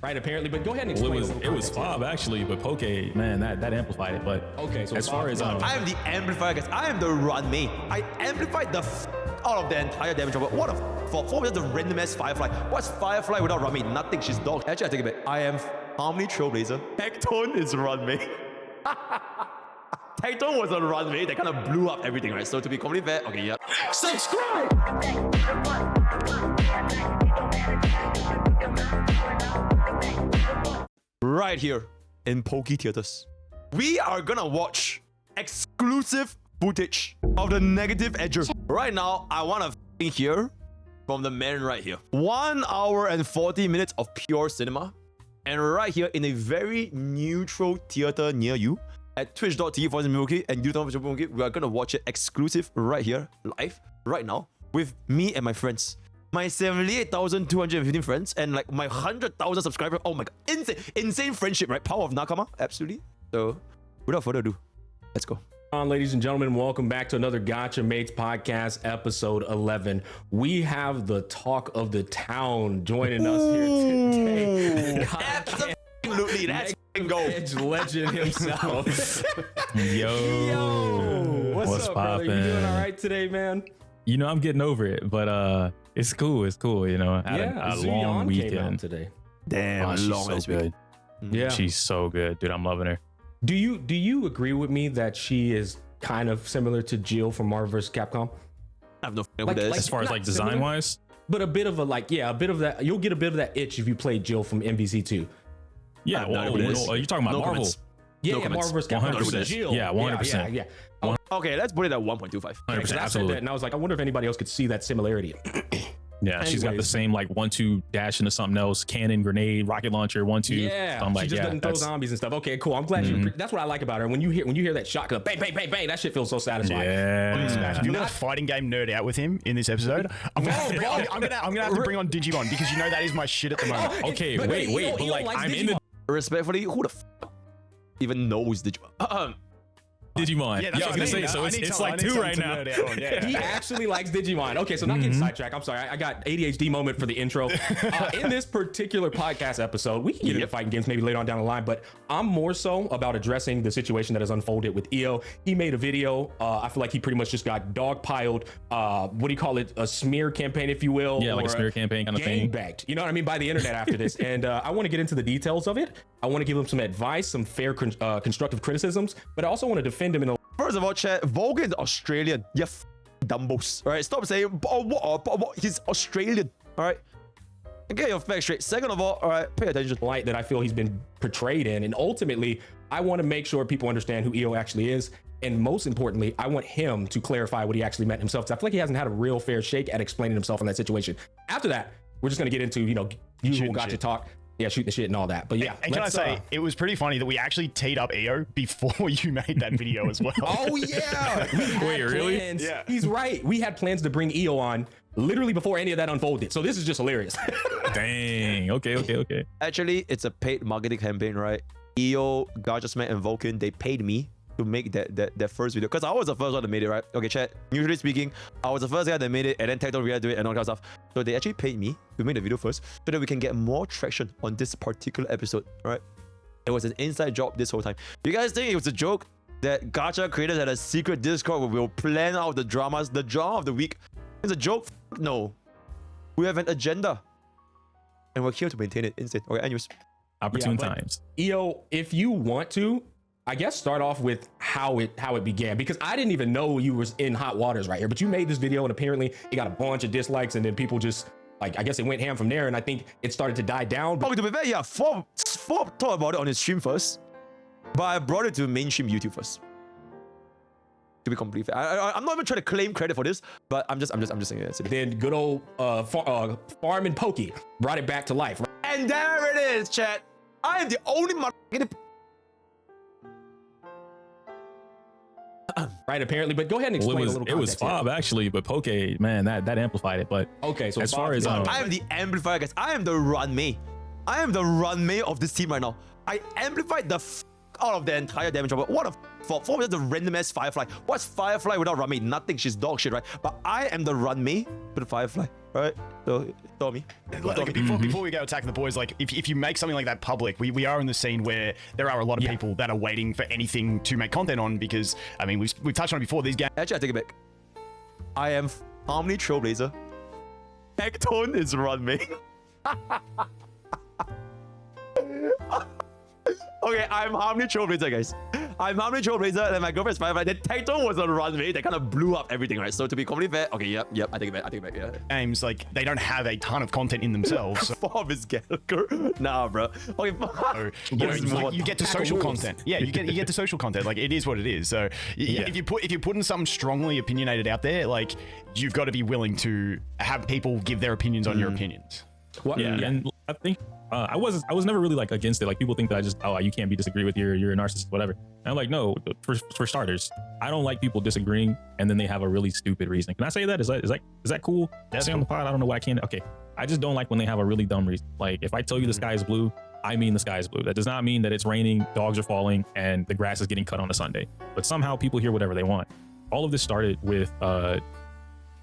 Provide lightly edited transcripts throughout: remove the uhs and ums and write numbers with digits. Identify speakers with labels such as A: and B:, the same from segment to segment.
A: right? Apparently, but go ahead and
B: Well,
A: explain.
B: it was Fob actually, but Pokke, man, that amplified it. But
A: Okay, so
B: as far as
C: I am the amplifier, guys. I am the run me. I amplified the out of the entire damage of it. What a for just the random ass Firefly. What's Firefly without run me? Nothing. She's dog. Actually, I take it back. I am Harmony Trailblazer. Tectone is run me. Tectone was a run me. That kind of blew up everything, right? So to be completely fair, okay, yeah. Subscribe. Right here in Pokke Theaters, we are gonna watch exclusive footage of the negative edger. Right now, I want to hear from the man right here. 1 hour and 40 minutes of pure cinema. And right here in a very neutral theater near you at twitch.tv/MrPokke and youtube.com/MrPokke, we are gonna watch it exclusive right here, live, right now, with me and my friends. My 78,215 friends and like my 100,000 subscribers. Oh my god, insane friendship, right? Power of Nakama, absolutely. So, without further ado, let's go.
A: Ladies and gentlemen, welcome back to another Gacha Mates podcast, episode 11. We have the talk of the town joining us here today.
C: Absolutely, that's go.
A: Edge legend himself.
B: Yo,
A: What's up, brother? You doing all right today, man?
B: You know, I'm getting over it, but it's cool. It's cool. You know, I had a long
A: came out
B: weekend
A: today.
C: Damn,
B: she's
C: long
B: so good.
A: Yeah,
B: She's so good, dude. I'm loving her.
A: Do you agree with me that she is kind of similar to Jill from Marvel vs. Capcom?
C: I have no idea
A: Like-
C: what that
A: like-
C: is.
B: As far as
A: Not
B: like design
A: similar.
B: wise,
A: But a bit of a a bit of that. You'll get a bit of that itch if you play Jill from MVC2.
B: yeah.
C: have no idea what it is.
B: You're talking about
C: No
B: Marvel.
C: comments.
A: Yeah,
C: No
A: yeah,
C: comments.
A: Marvel vs. Capcom.
B: 100%.
A: Jill.
B: Yeah, 100%.
A: Yeah.
C: Okay, let's put it at 1.25.
B: 100%.
A: Because I said
B: Absolutely.
A: that and I was like, I wonder if anybody else could see that similarity.
B: Yeah, she's got the
A: Anyways.
B: same like 1-2 dash into something else, cannon, grenade, rocket launcher, 1-2.
A: Yeah,
B: I'm like,
A: she just
B: yeah,
A: doesn't throw
B: that's-
A: zombies and stuff. Okay, cool. I'm glad you. That's what I like about her. When you hear that shotgun, bang, bang, bang, bang, that shit feels so satisfying.
B: Yeah.
D: You let a fighting game nerd out with him in this episode. I'm gonna have to bring on Digimon because you know that is my shit at the moment.
B: Okay,
A: But
B: wait,
A: Eo
B: but like
A: likes
B: I'm in the
C: Respectfully, who the even knows Digimon?
B: Digimon.
D: Yeah,
B: Yeah,
D: that's
B: I was
D: what I
B: gonna say,
D: mean.
B: so
D: I
B: it's
D: need
B: like
D: someone
B: 2 right
D: to
B: now.
D: nerd out on, yeah.
A: He actually likes Digimon. Okay, so not getting sidetracked. I'm sorry. I got ADHD moment for the intro. In this particular podcast episode, we can get into fighting games maybe later on down the line, but I'm more so about addressing the situation that has unfolded with Eo. He made a video. I feel like he pretty much just got dogpiled. What do you call it? A smear campaign, if you will.
B: Yeah, like a
A: or
B: smear campaign kind of thing.
A: Gang-bagged. You know what I mean? By the internet after this. And I want to get into the details of it. I want to give him some advice, some fair constructive criticisms, but I also want to defend him in a
C: First of all, chat, Volkin is Australian. You dumbos. All right, stop saying, he's Australian. All right, and get your facts straight. Second of all right, pay attention.
A: light that I feel he's been portrayed in. And ultimately, I want to make sure people understand who Eo actually is. And most importantly, I want him to clarify what he actually meant himself. 'Cause I feel like he hasn't had a real fair shake at explaining himself in that situation. After that, we're just going to get into, usual
D: Shooting
A: gotcha
D: shit.
A: talk. Yeah, shooting the shit and all that. But yeah.
D: And can I say, it was pretty funny that we actually teed up EO before you made that video as well.
A: Oh yeah. We had
B: Wait, really?
A: plans.
D: Yeah.
A: He's right. We had plans to bring Eo on literally before any of that unfolded. So this is just hilarious.
B: Dang. Okay.
C: Actually, it's a paid marketing campaign, right? EO, GachaSmack, and Volkin, they paid me to make that first video because I was the first one that made it, right? Okay, chat. Usually speaking, I was the first guy that made it, and then Tectone reacted to it and all that stuff. So they actually paid me to make the video first, so that we can get more traction on this particular episode, right? It was an inside job this whole time. You guys think it was a joke that Gacha creators had a secret Discord where we'll plan out the dramas, the drama of the week? It's a joke? No. We have an agenda, and we're here to maintain it instead. Okay, anyways.
B: Opportune
A: but-
B: times.
A: Eo, if you want to, I guess start off with how it began, because I didn't even know you was in hot waters right here, but you made this video and apparently it got a bunch of dislikes and then people just like, I guess it went ham from there, and I think it started to die down. But
C: Okay, to be fair, yeah, Fob talked about it on his stream first, but I brought it to mainstream YouTube first. To be completely fair, I'm not even trying to claim credit for this, but I'm just saying it.
A: then good old Farm and Pokke brought it back to life. Right?
C: And there it is, chat. I am the only motherfucking.
A: Right, apparently, but go ahead and
B: Well,
A: explain
B: it was
A: a little
B: it was
A: context here.
B: Fob actually, but Pokke, man, that amplified it. But
A: Okay, so
B: as far as
C: I am the amplifier, guys. I am the run me. I am the run me of this team right now. I amplified the out of the entire damage drop. What a for just the random ass Firefly. What's Firefly without Runmei? Nothing. She's dog shit, right? But I am the Runmei with the Firefly, right? So tell me.
D: Like, before we go attacking the boys, like if you make something like that public, we are in the scene where there are a lot of people that are waiting for anything to make content on, because I mean we've touched on it before. These games.
C: Actually, I take it back. I am Harmony Trailblazer. Tectone is Runmei. Okay, I'm Harmony Trailblazer, guys. I'm Harmony Trailblazer, and my girlfriend's Firefly. Then Tectone was on Runmei. That kind of blew up everything, right? So to be completely fair, okay, yep, I take it back, yeah.
D: Games, like, they don't have a ton of content in themselves. So.
C: Form is Gallagher. Nah, bro. Okay,
D: so, you get to social content. Yeah, you get to social content. Like, it is what it is. So if you're putting something strongly opinionated out there, like, you've got to be willing to have people give their opinions on your opinions.
B: Well, and I think I was never really like against it. Like, people think that I just, you can't be disagree with, you're a narcissist, whatever. And I'm like, no, for starters, I don't like people disagreeing and then they have a really stupid reason. Can I say that? Is that cool? Say on the pod, I don't know why I can't. Okay, I just don't like when they have a really dumb reason. Like, if I tell you the sky is blue, I mean the sky is blue. That does not mean that it's raining, dogs are falling, and the grass is getting cut on a Sunday. But somehow people hear whatever they want. All of this started with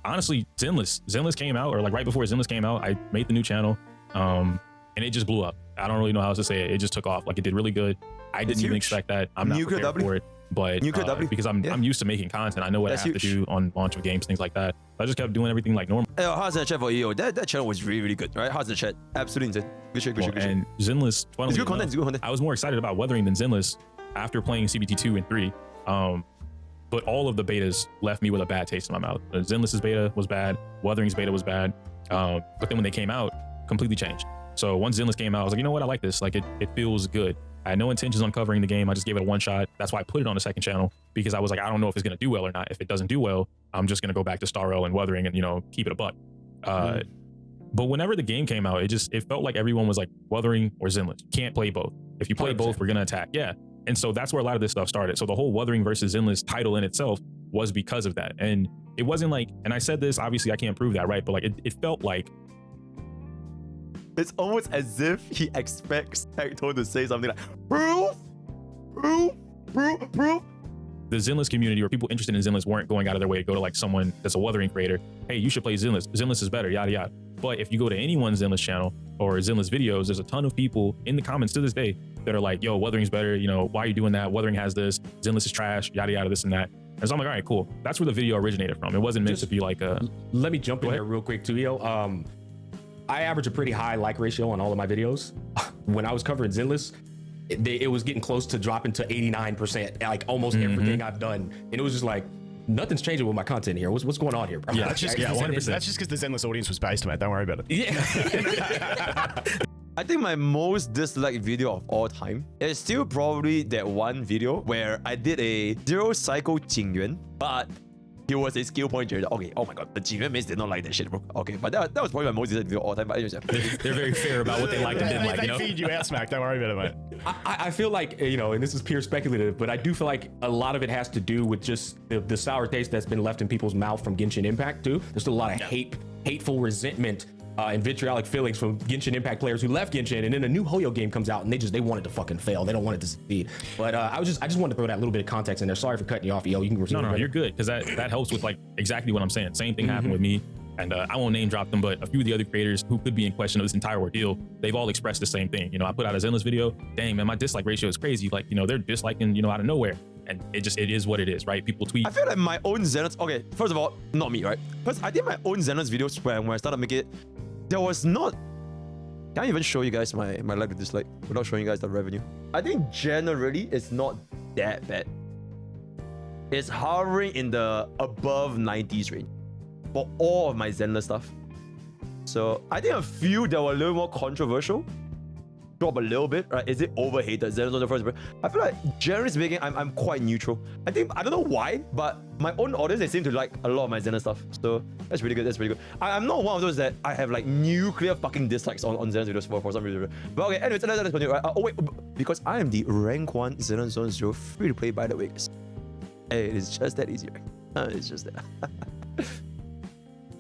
B: honestly, Zenless. Zenless came out, or like right before Zenless came out, I made the new channel, and it just blew up. I don't really know how else to say it. It just took off. Like, it did really good. I didn't even expect that. I'm not prepared for it, but because I'm used to making content, I know what I have to do on launch of games, things like that. I just kept doing everything like normal.
C: How's that chat for you? That channel was really, really good, right? How's the chat? Absolutely insane. Good shit.
B: And Zenless,
C: it's good content. It's good content.
B: I was more excited about Wuthering than Zenless after playing CBT 2 and 3. But all of the betas left me with a bad taste in my mouth. Zenless's beta was bad. Wuthering's beta was bad. But then when they came out, completely changed. So once Zenless came out, I was like, you know what? I like this. Like, it feels good. I had no intentions on covering the game. I just gave it a one shot. That's why I put it on the second channel, because I was like, I don't know if it's going to do well or not. If it doesn't do well, I'm just going to go back to Starro and Wuthering and, keep it a buck. But whenever the game came out, it felt like everyone was like, Wuthering or Zenless. You can't play both. If you play 100%. Both, we're going to attack. Yeah. And so that's where a lot of this stuff started. So the whole Wuthering versus Zenless title in itself was because of that. And it wasn't like, and I said this, obviously I can't prove that, right? But like, it felt like,
C: it's almost as if he expects Tectone to say something like, proof.
B: The Zenless community, or people interested in Zenless, weren't going out of their way to go to like someone that's a Wuthering creator. Hey, you should play Zenless. Zenless is better, yada, yada. But if you go to anyone's Zenless channel or Zenless videos, there's a ton of people in the comments to this day that are like, yo, Wuthering's better. Why are you doing that? Wuthering has this. Zenless is trash, yada, yada, this and that. And so I'm like, all right, cool. That's where the video originated from. It wasn't meant to be like a...
A: Let me jump in there real quick too, yo. I average a pretty high like ratio on all of my videos. When I was covering Zenless, it was getting close to dropping to 89%, like almost everything I've done. And it was just like, nothing's changing with my content here. What's going on here, bro?
D: Yeah, that's just because the Zenless audience was based, mate. Don't worry about it.
A: Yeah.
C: I think my most disliked video of all time is still probably that one video where I did a Zero Cycle Jingyuan, but he was a skill point trader. Okay, oh my god, the Jingyuan mates did not like that shit, bro. Okay, but that was probably my most disliked video of all time. But anyways,
B: they're very fair about what they liked and didn't like.
D: They feed you out, Smack. Don't worry about it, mate.
A: I feel like, and this is pure speculative, but I do feel like a lot of it has to do with just the sour taste that's been left in people's mouth from Genshin Impact too. There's still a lot of hateful resentment and vitriolic feelings from Genshin Impact players who left Genshin, and then a new Hoyo game comes out and they want it to fucking fail. They don't want it to succeed. But I just wanted to throw that little bit of context in there. Sorry for cutting you off, yo. You can resume.
B: No, you're good, because that helps with like exactly what I'm saying. Same thing happened with me, and I won't name drop them, but a few of the other creators who could be in question of this entire ordeal, they've all expressed the same thing. I put out a Zenless video. Dang, man, my dislike ratio is crazy. Like, they're disliking, out of nowhere. And it is what it is, right? People tweet.
C: I feel like my own Zenless, okay, first of all, not me, right? Because I did my own Zenless videos when I started making it. There was not... Can I even show you guys my like to dislike without showing you guys the revenue? I think generally it's not that bad. It's hovering in the above 90s range for all of my Zenless stuff. So I think a few that were a little more controversial drop a little bit, right? Is it overhated? Zenless on the first. I feel like generally speaking, I'm quite neutral. I don't know why, but my own audience, they seem to like a lot of my Zenless stuff. So that's really good. That's really good. I'm not one of those that I have like nuclear fucking dislikes on Zenless videos for some reason. But okay, anyways, let's continue. Right? Oh wait, because I am the rank 1 Zenless Zone 0 free to play, by the way. Hey, it's just that easy, right? It's just that.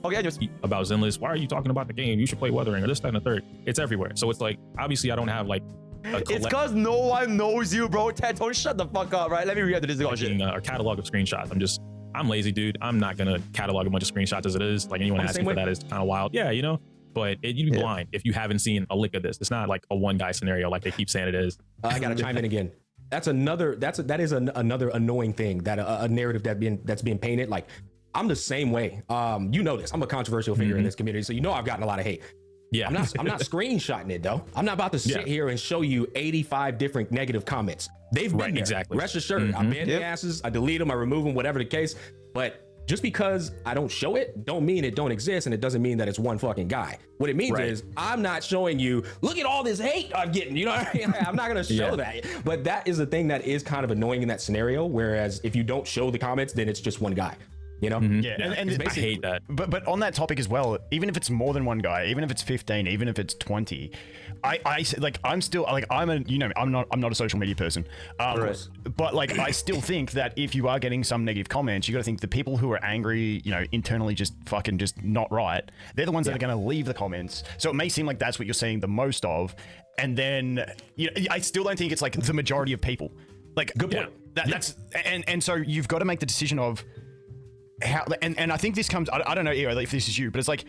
C: Okay, anyways.
B: About Zenless, why are you talking about the game? You should play Wuthering or this, that, and the third. It's everywhere. So it's like, obviously I don't have like
C: It's because no one knows you, bro. Tectone, shut the fuck up, right? Let me react to this shit.
B: A catalog of screenshots. I'm lazy, dude. I'm not gonna catalog a bunch of screenshots as it is. Like anyone asking for that is kind of wild. Yeah, you know. But you'd be blind if you haven't seen a lick of this. It's not like a one guy scenario like they keep saying it is.
A: I gotta chime in again. That is another annoying thing that a narrative that's being painted. Like I'm the same way. You know this. I'm a controversial figure in this community, so you know I've gotten a lot of hate.
B: Yeah,
A: I'm not screenshotting it though. I'm not about to sit here and show you 85 different negative comments. They've been there. Exactly. Rest assured, I ban the asses, I delete them, I remove them, whatever the case. But just because I don't show it, don't mean it don't exist, and it doesn't mean that it's one fucking guy. What it means is I'm not showing you, look at all this hate I'm getting. You know what I mean? I'm not gonna show that. But that is the thing that is kind of annoying in that scenario. Whereas if you don't show the comments, then it's just one guy. You know?
D: And
B: I hate that.
D: But on that topic as well, even if it's more than one guy, even if it's 15, even if it's 20, I'm still like I'm not a social media person. But like I still think that if you are getting some negative comments, you got to think the people who are angry, you know, internally just not right. They're the ones that are going to leave the comments. So it may seem like that's what you're seeing the most of, and then I still don't think it's like the majority of people. Like good point. That's and so you've got to make the decision of how, and I think this comes, I don't know if this is you, but it's like,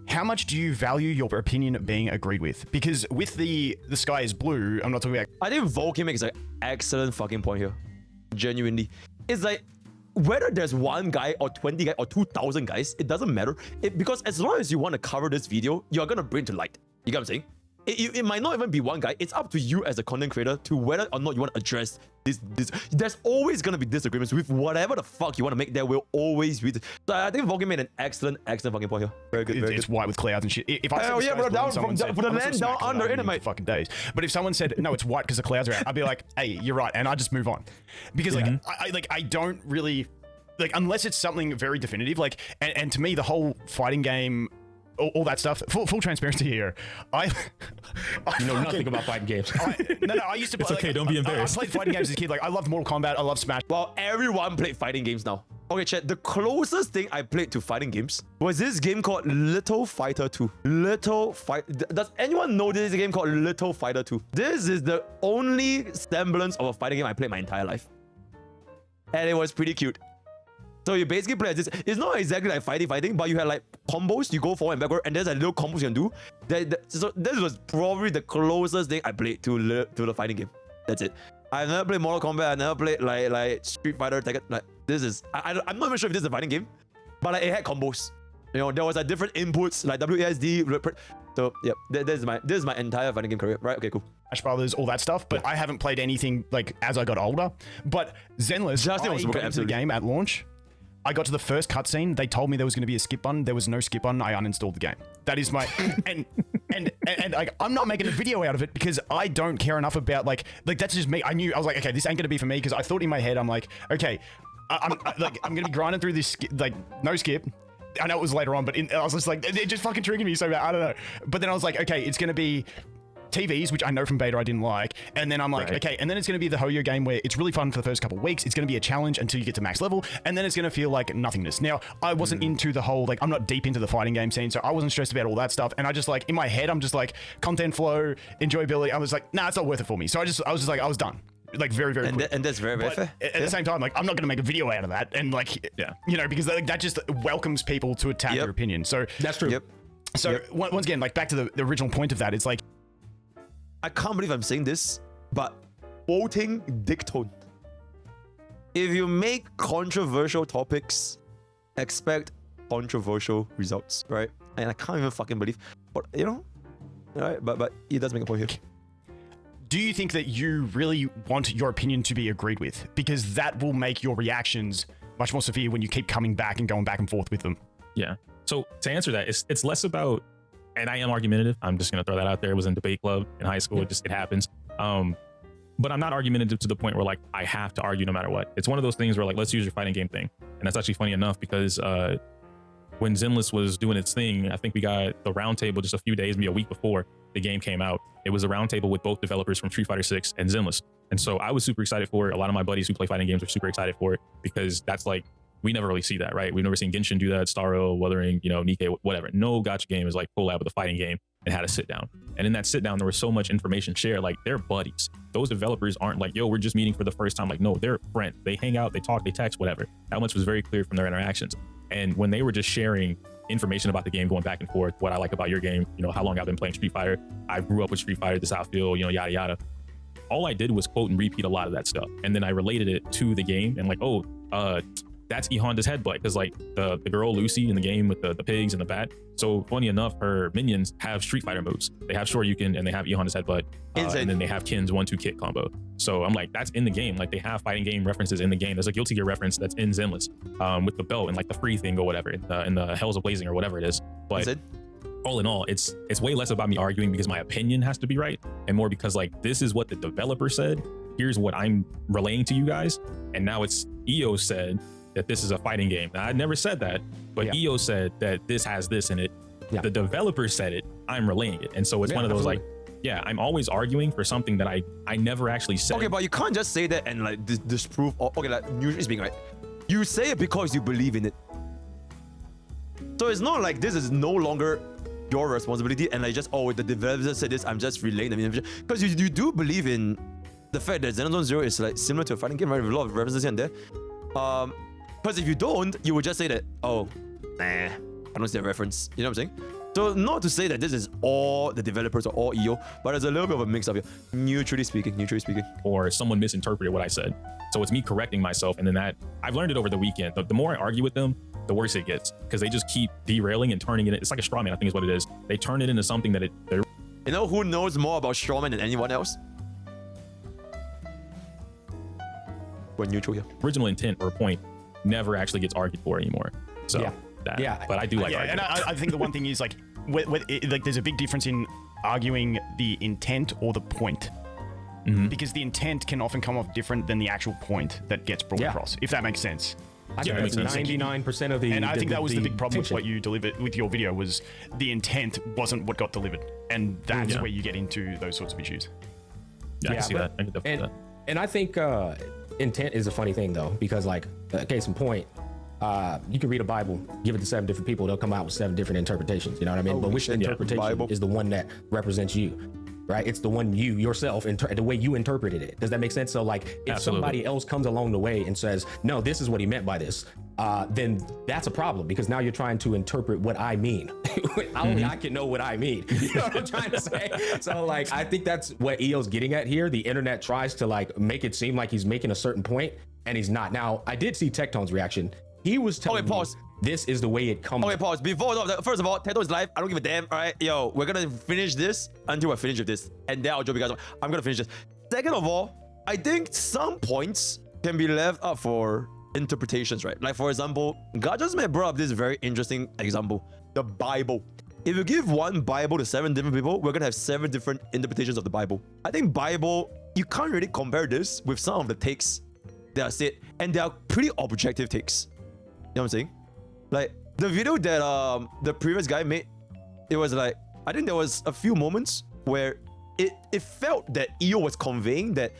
D: how much do you value your opinion being agreed with? Because with the sky is blue, I'm not talking about.
C: I think Volkin makes an excellent fucking point here. Genuinely. It's like, whether there's one guy or 20 guys or 2,000 guys, it doesn't matter. Because as long as you want to cover this video, you're going to bring to light. You get what I'm saying? It might not even be one guy. It's up to you as a content creator to whether or not you want to address this. There's always going to be disagreements with whatever the fuck you want to make. There will always be. So I think Volkin made an excellent fucking point here. Very good.
D: It's white with clouds and shit. If I
C: said bro, down from the land down under in it, mate.
D: Fucking days. But if someone said no, it's white because the clouds are out, I'd be like, hey, you're right, and I just move on, because I don't really like unless it's something very definitive. Like and to me, the whole fighting game. All that stuff. Full transparency here. I
A: know nothing about fighting games.
D: I used to play.
B: It's okay, don't be embarrassed.
D: I played fighting games as a kid. Like I loved Mortal Kombat. I love Smash.
C: Well, everyone played fighting games now. Okay, chat. The closest thing I played to fighting games was this game called Little Fighter 2. Does anyone know this is a game called Little Fighter 2? This is the only semblance of a fighting game I played my entire life, and it was pretty cute. So you basically play this. It's not exactly like fighting, but you had like combos. You go forward and backward, and there's a little combos you can do. So this was probably the closest thing I played to the fighting game. That's it. I never played Mortal Kombat. I never played like Street Fighter. Like this is. I'm not even sure if this is a fighting game, but like, it had combos. You know, there was like different inputs like WASD. So yep, this is my entire fighting game career. Right? Okay, cool.
D: Smash Brothers, all that stuff. But I haven't played anything like as I got older. But Zenless, I got into the game at launch. I got to the first cutscene. They told me there was going to be a skip button. There was no skip button. I uninstalled the game. That is my and like I'm not making a video out of it because I don't care enough about like that's just me. I was like, okay, this ain't going to be for me because I thought in my head I'm like, okay, I'm going to be grinding through this like no skip. I know it was later on, but I was just like, it just fucking triggered me so bad. I don't know. But then I was like, okay, it's going to be TVs, which I know from beta I didn't like, and then I'm like, okay, and then it's going to be the Hoyo game where it's really fun for the first couple of weeks. It's going to be a challenge until you get to max level, and then it's going to feel like nothingness. Now, I wasn't into the whole, like, I'm not deep into the fighting game scene, so I wasn't stressed about all that stuff, and I just, like, in my head, I'm just like, content flow, enjoyability, I was like, nah, it's not worth it for me. So I was done. Like, very, very quick.
C: And that's very, very fair.
D: At the same time, like, I'm not going to make a video out of that, and, like, you know, because like, that just welcomes people to attack your opinion. So
A: that's true.
D: So once again, like, back to the original point of that, it's like,
C: I can't believe I'm saying this, but quoting Tectone. If you make controversial topics, expect controversial results, right? And I can't even fucking believe, but you know, right? But he does make a point here.
D: Do you think that you really want your opinion to be agreed with? Because that will make your reactions much more severe when you keep coming back and going back and forth with them.
B: Yeah. So to answer that, it's less about. And I am argumentative. I'm just going to throw that out there. It was in debate club in high school. It happens. But I'm not argumentative to the point where like I have to argue no matter what. It's one of those things where like, let's use your fighting game thing. And that's actually funny enough because when Zenless was doing its thing, I think we got the roundtable just a few days, maybe a week before the game came out. It was a roundtable with both developers from Street Fighter 6 and Zenless. And so I was super excited for it. A lot of my buddies who play fighting games were super excited for it because that's like, we never really see that, right? We've never seen Genshin do that, Starro, Wuthering, you know, Nikkei, whatever. No gacha game is like collab with a fighting game and had a sit down. And in that sit down, there was so much information shared. Like, they're buddies. Those developers aren't like, yo, we're just meeting for the first time. Like, no, they're friends. They hang out, they talk, they text, whatever. That much was very clear from their interactions. And when they were just sharing information about the game, going back and forth, what I like about your game, you know, how long I've been playing Street Fighter, I grew up with Street Fighter, this is how I feel, you know, yada yada. All I did was quote and repeat a lot of that stuff, and then I related it to the game, and like, oh, that's E Honda's headbutt, because like the girl Lucy in the game with the pigs and the bat. So funny enough, her minions have Street Fighter moves. They have Shoryuken and they have E Honda's headbutt, and then they have Kin's 1-2 kick combo. So I'm like, that's in the game. Like, they have fighting game references in the game. There's a Guilty Gear reference that's in Zenless, with the belt and like the free thing or whatever, in the Hells of Blazing or whatever it is. But all in all, it's way less about me arguing because my opinion has to be right, and more because like, this is what the developer said. Here's what I'm relaying to you guys, and now it's EO said that this is a fighting game. Now, I never said that, but EO said that this has this in it. The developer said it, I'm relaying it. And so it's one of those like, I'm always arguing for something that I never actually said.
C: Okay, but you can't just say that and like disprove, okay, like usually speaking, right? You say it because you believe in it. So it's not like this is no longer your responsibility and like just, oh, the developer said this, I'm just relaying the information. Because you do believe in the fact that Xenoblade Zero is like similar to a fighting game, right? With a lot of references here and there. Because if you don't, you would just say that, oh, nah, I don't see a reference. You know what I'm saying? So not to say that this is all the developers or all EO, but there's a little bit of a mix up here. Neutrally speaking.
B: Or someone misinterpreted what I said. So it's me correcting myself, and then that, I've learned it over the weekend. The more I argue with them, the worse it gets, because they just keep derailing and turning it. It's like a straw man, I think is what it is. They turn it into something that they're...
C: You know who knows more about strawman than anyone else? We're neutral here.
B: Original intent or point never actually gets argued for anymore. So but I do like arguing.
D: And I think the one thing is like, like there's a big difference in arguing the intent or the point. Because the intent can often come off different than the actual point that gets brought across, if that makes sense.
A: I think that's 99% of the...
D: And I think that was the big problem with what you delivered with your video, was the intent wasn't what got delivered. And that's where you get into those sorts of issues.
B: I can see that. I can definitely see that.
A: And I think intent is a funny thing though, because like, case in point, you can read a Bible, give it to 7 different people, they'll come out with 7 different interpretations, you know what I mean? But which interpretation is the one that represents you, right? It's the one you yourself, the way you interpreted it. Does that make sense? So like, if somebody else comes along the way and says, no, this is what he meant by this, then that's a problem, because now you're trying to interpret what I mean. Only I can know what I mean. You know what I'm trying to say? So like, I think that's what EO's getting at here. The internet tries to like make it seem like he's making a certain point, and he's not. Now, I did see Tectone's reaction. He was telling me this is the way it comes.
C: Okay, pause. First of all, Tectone is live. I don't give a damn. All right, yo, we're gonna finish this until we're finished with this, and then I'll joke you guys. I'm gonna finish this. Second of all, I think some points can be left up for interpretations, right? Like for example, GachaSmack brought up this very interesting example: the Bible. If you give one Bible to 7 different people, we're gonna have 7 different interpretations of the Bible. I think Bible, you can't really compare this with some of the takes that are said, and they are pretty objective takes. You know what I'm saying? Like the video that the previous guy made, it was like, I think there was a few moments where it felt that EO was conveying that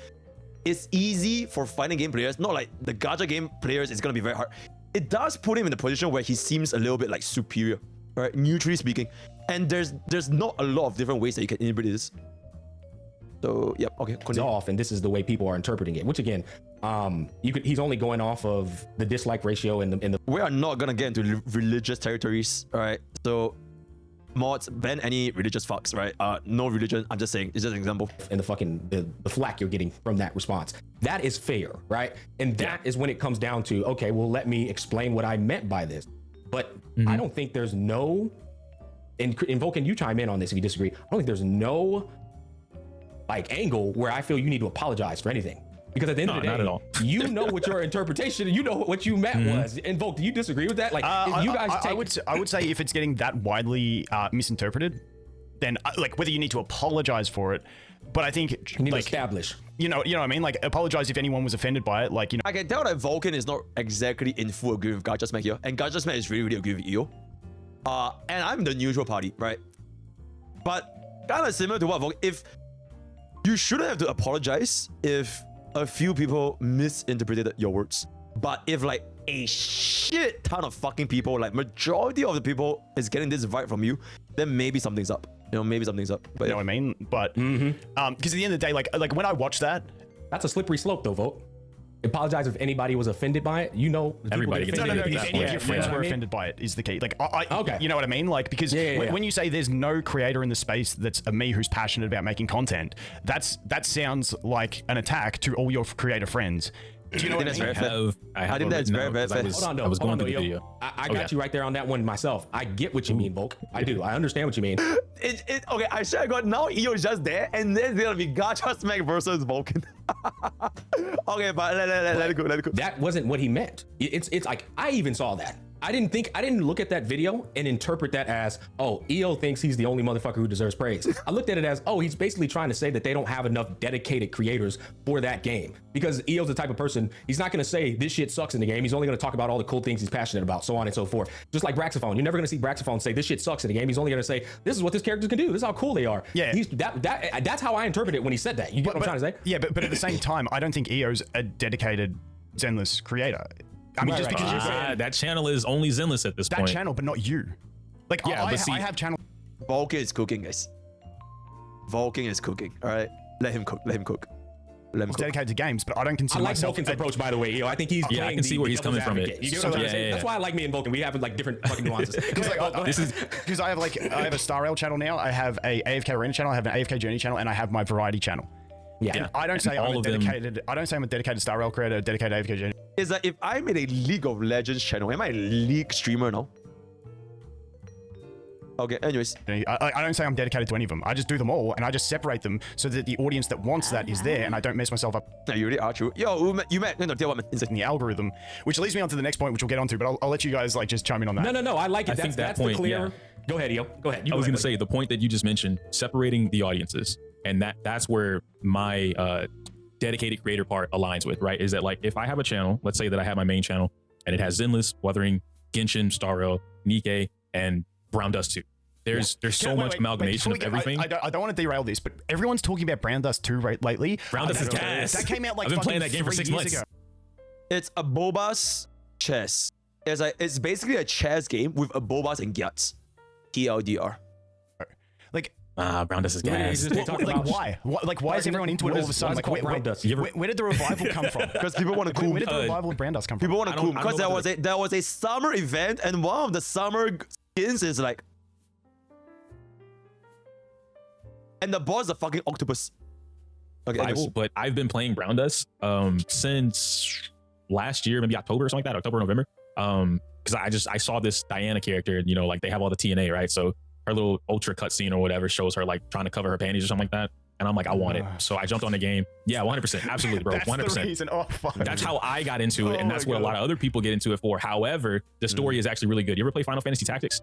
C: it's easy for fighting game players, not like the gacha game players, it's gonna be very hard. It does put him in a position where he seems a little bit like superior, right? Neutrally speaking. And there's not a lot of different ways that you can interpret this. So yeah, okay.
A: It's off, and this is the way people are interpreting it. Which again, he's only going off of the dislike ratio in the.
C: We are not gonna get into religious territories, all right? So, mods, ban any religious fucks, right? No religion. I'm just saying, it's just an example.
A: And the fucking the flack you're getting from that response, that is fair, right? And that is when it comes down to, okay, well, let me explain what I meant by this. But I don't think there's no. And Volkin, you chime in on this if you disagree. I don't think there's no like angle where I feel you need to apologize for anything, because at the end of the day,
B: not at all.
A: You know what your interpretation, you know what you meant was. And Volk, do you disagree with that? Like, if you guys
D: I would say if it's getting that widely misinterpreted, then like whether you need to apologize for it, but I think
A: you need to establish.
D: You know what I mean? Like, apologize if anyone was offended by it. Like, you know,
C: I can tell that Volkin is not exactly in full agreement with GachaSmack here, and GachaSmack is really agree with EO. And I'm the neutral party, right? But kind of similar to what Volkin, if you shouldn't have to apologize if a few people misinterpreted your words. But if like a shit ton of fucking people, like majority of the people is getting this vibe from you, then maybe something's up. maybe something's up. But
D: You know what I mean? But because at the end of the day, like when I watch that,
A: That's a slippery slope, though, Vote. Apologize if anybody was offended by it. You know,
B: Everybody gets
A: offended.
B: offended.
D: if any of your friends were offended by it is the key. Like,
A: Okay.
D: You know what I mean? Like, because when you say there's no creator in the space that's me who's passionate about making content, that sounds like an attack to all your creator friends. Do you know what I
C: That's
D: mean?
C: very fair. I think that's very, very fair.
A: Hold on, though.
B: I was
A: Hold
B: going
A: on,
B: through
A: though,
B: the
A: yo.
B: video.
A: I got you right there on that one myself. I get what you mean, Volk. I do. I understand what you mean.
C: Okay, I swear to God, now EO is just there, and then there's gonna be GachaSmack versus Volkin. Okay, but let it go, let it go.
A: That wasn't what he meant. It's like, I even saw that. I didn't look at that video and interpret that as, oh, EO thinks he's the only motherfucker who deserves praise. I looked at it as, oh, he's basically trying to say that they don't have enough dedicated creators for that game. Because EO's the type of person, he's not gonna say this shit sucks in the game. He's only gonna talk about all the cool things he's passionate about, so on and so forth. Just like Braxophone. You're never gonna see Braxophone say this shit sucks in the game. He's only gonna say, this is what this character can do. This is how cool they are.
D: Yeah.
A: That's how I interpret it when he said that. You get what I'm trying to say?
D: Yeah, but at the same time, I don't think EO's a dedicated Zenless creator. I mean,
A: Right,
D: just
A: right.
D: because you're saying
B: That channel is only Zenless at this
D: that
B: point.
D: channel, but not you. Like,
B: Yeah,
D: I
B: but see-
D: have channel.
C: Volkin is cooking, guys. Volkin is cooking. All right, let him cook. Let him cook. Let him cook.
D: dedicated to games, but I don't
A: I
D: consider
A: like
D: myself
A: Vulcan's approach, by the way. I think he's
B: Yeah, I
A: playing
B: can see
A: the
B: where he's
A: devil's
B: coming from
A: advocate.
B: it.
A: You get what I'm trying to say?
B: Yeah.
A: That's why I like me and Vulcan. We have like different fucking nuances.
D: Because
B: This is
D: because I have a Star Rail channel now. I have a AFK Arena channel. I have an AFK Journey channel, and I have my variety channel.
A: Yeah.
D: And I don't say
B: all
D: I'm a
B: of them-
D: dedicated. I don't say I'm a dedicated Star Rail creator, a dedicated AFK Journey.
C: Is that if I made a League of Legends channel, am I a League streamer now? Okay, anyways.
D: I don't say I'm dedicated to any of them. I just do them all, and I just separate them so that the audience that wants that is there, and I don't mess myself up
C: No, you really are true. Yo, you met no, tell what
D: in the algorithm. Which leads me on to the next point, which we'll get onto. But I'll let you guys like just chime in on that.
A: No. I like it.
B: I think
A: That's
B: that point,
A: the clear.
B: yeah.
A: Go ahead, Yo. Go ahead.
B: I was going to say the point that you just mentioned, separating the audiences, and that's where my dedicated creator part aligns with, right? Is that like if I have a channel, let's say that I have my main channel, and it has Zenless, Wuthering, Genshin, Star Rail, Nikkei, and Brown Dust 2. There's so much amalgamation of everything.
D: I don't want to derail this, but everyone's talking about Brown Dust 2 lately.
B: Brown Dust is gas.
D: That came out like
B: I've been
D: fucking
B: playing that game for 6
D: 3 years
B: months.
D: ago.
C: It's a Boba's chess. It's basically a chess game with a Boba's and Gyats. TLDR.
D: Like,
B: Brown Dust is gas.
A: They talk
D: like
A: about
D: why? Like, why is everyone into it all of a sudden? Like,
A: Brown Dust?
D: where did the revival come from?
C: Because people want to cool.
D: Where did the revival of Brown Dust come from?
C: People want to cool.
B: I don't
C: Because
B: know
C: there was a summer event, and one of the summer skins is like, and the boss is a fucking octopus. Okay, anyways.
B: But I've been playing Brown Dust since last year, maybe October or something like that, October, November. Because I saw this Diana character, and like they have all the TNA, right? So her little ultra cutscene or whatever shows her like trying to cover her panties or something like that. And I'm like, I want it. So I jumped on the game. Yeah, 100%. Absolutely, bro.
D: That's
B: 100%.
D: the reason. Oh, fuck.
B: That's how I got into it, and
D: Oh
B: that's
D: my
B: what a lot
D: God.
B: of other people get into it for. However, the story is actually really good. You ever play Final Fantasy Tactics?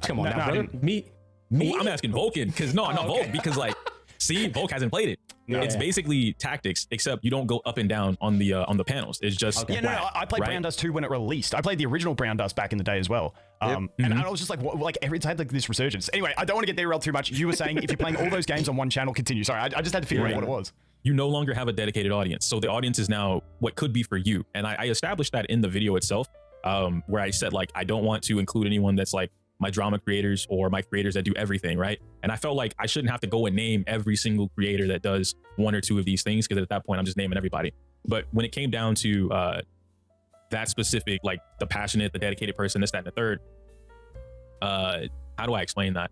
A: Come on
D: No,
A: now,
D: no, I
A: brother.
D: didn't.
A: Me?
B: Well, I'm asking Volkin because not Volk, because like, see, Volk hasn't played it.
A: Yeah.
B: It's basically tactics, except you don't go up and down on the panels. It's just
D: Yeah, no,
B: whack,
D: I played
B: right?
D: Brown Dust 2 when it released. I played the original Brown Dust back in the day as well. And I was just like, what, like every time like this resurgence. Anyway, I don't want to get derailed too much. You were saying if you're playing all those games on one channel, continue. Sorry, I just had to figure out what it was.
B: You no longer have a dedicated audience. So the audience is now what could be for you. And I established that in the video itself, where I said, like, I don't want to include anyone that's like my drama creators or my creators that do everything, right? And I felt like I shouldn't have to go and name every single creator that does one or two of these things, because at that point, I'm just naming everybody. But when it came down to that specific, like the passionate, the dedicated person, this, that, and the third, how do I explain that?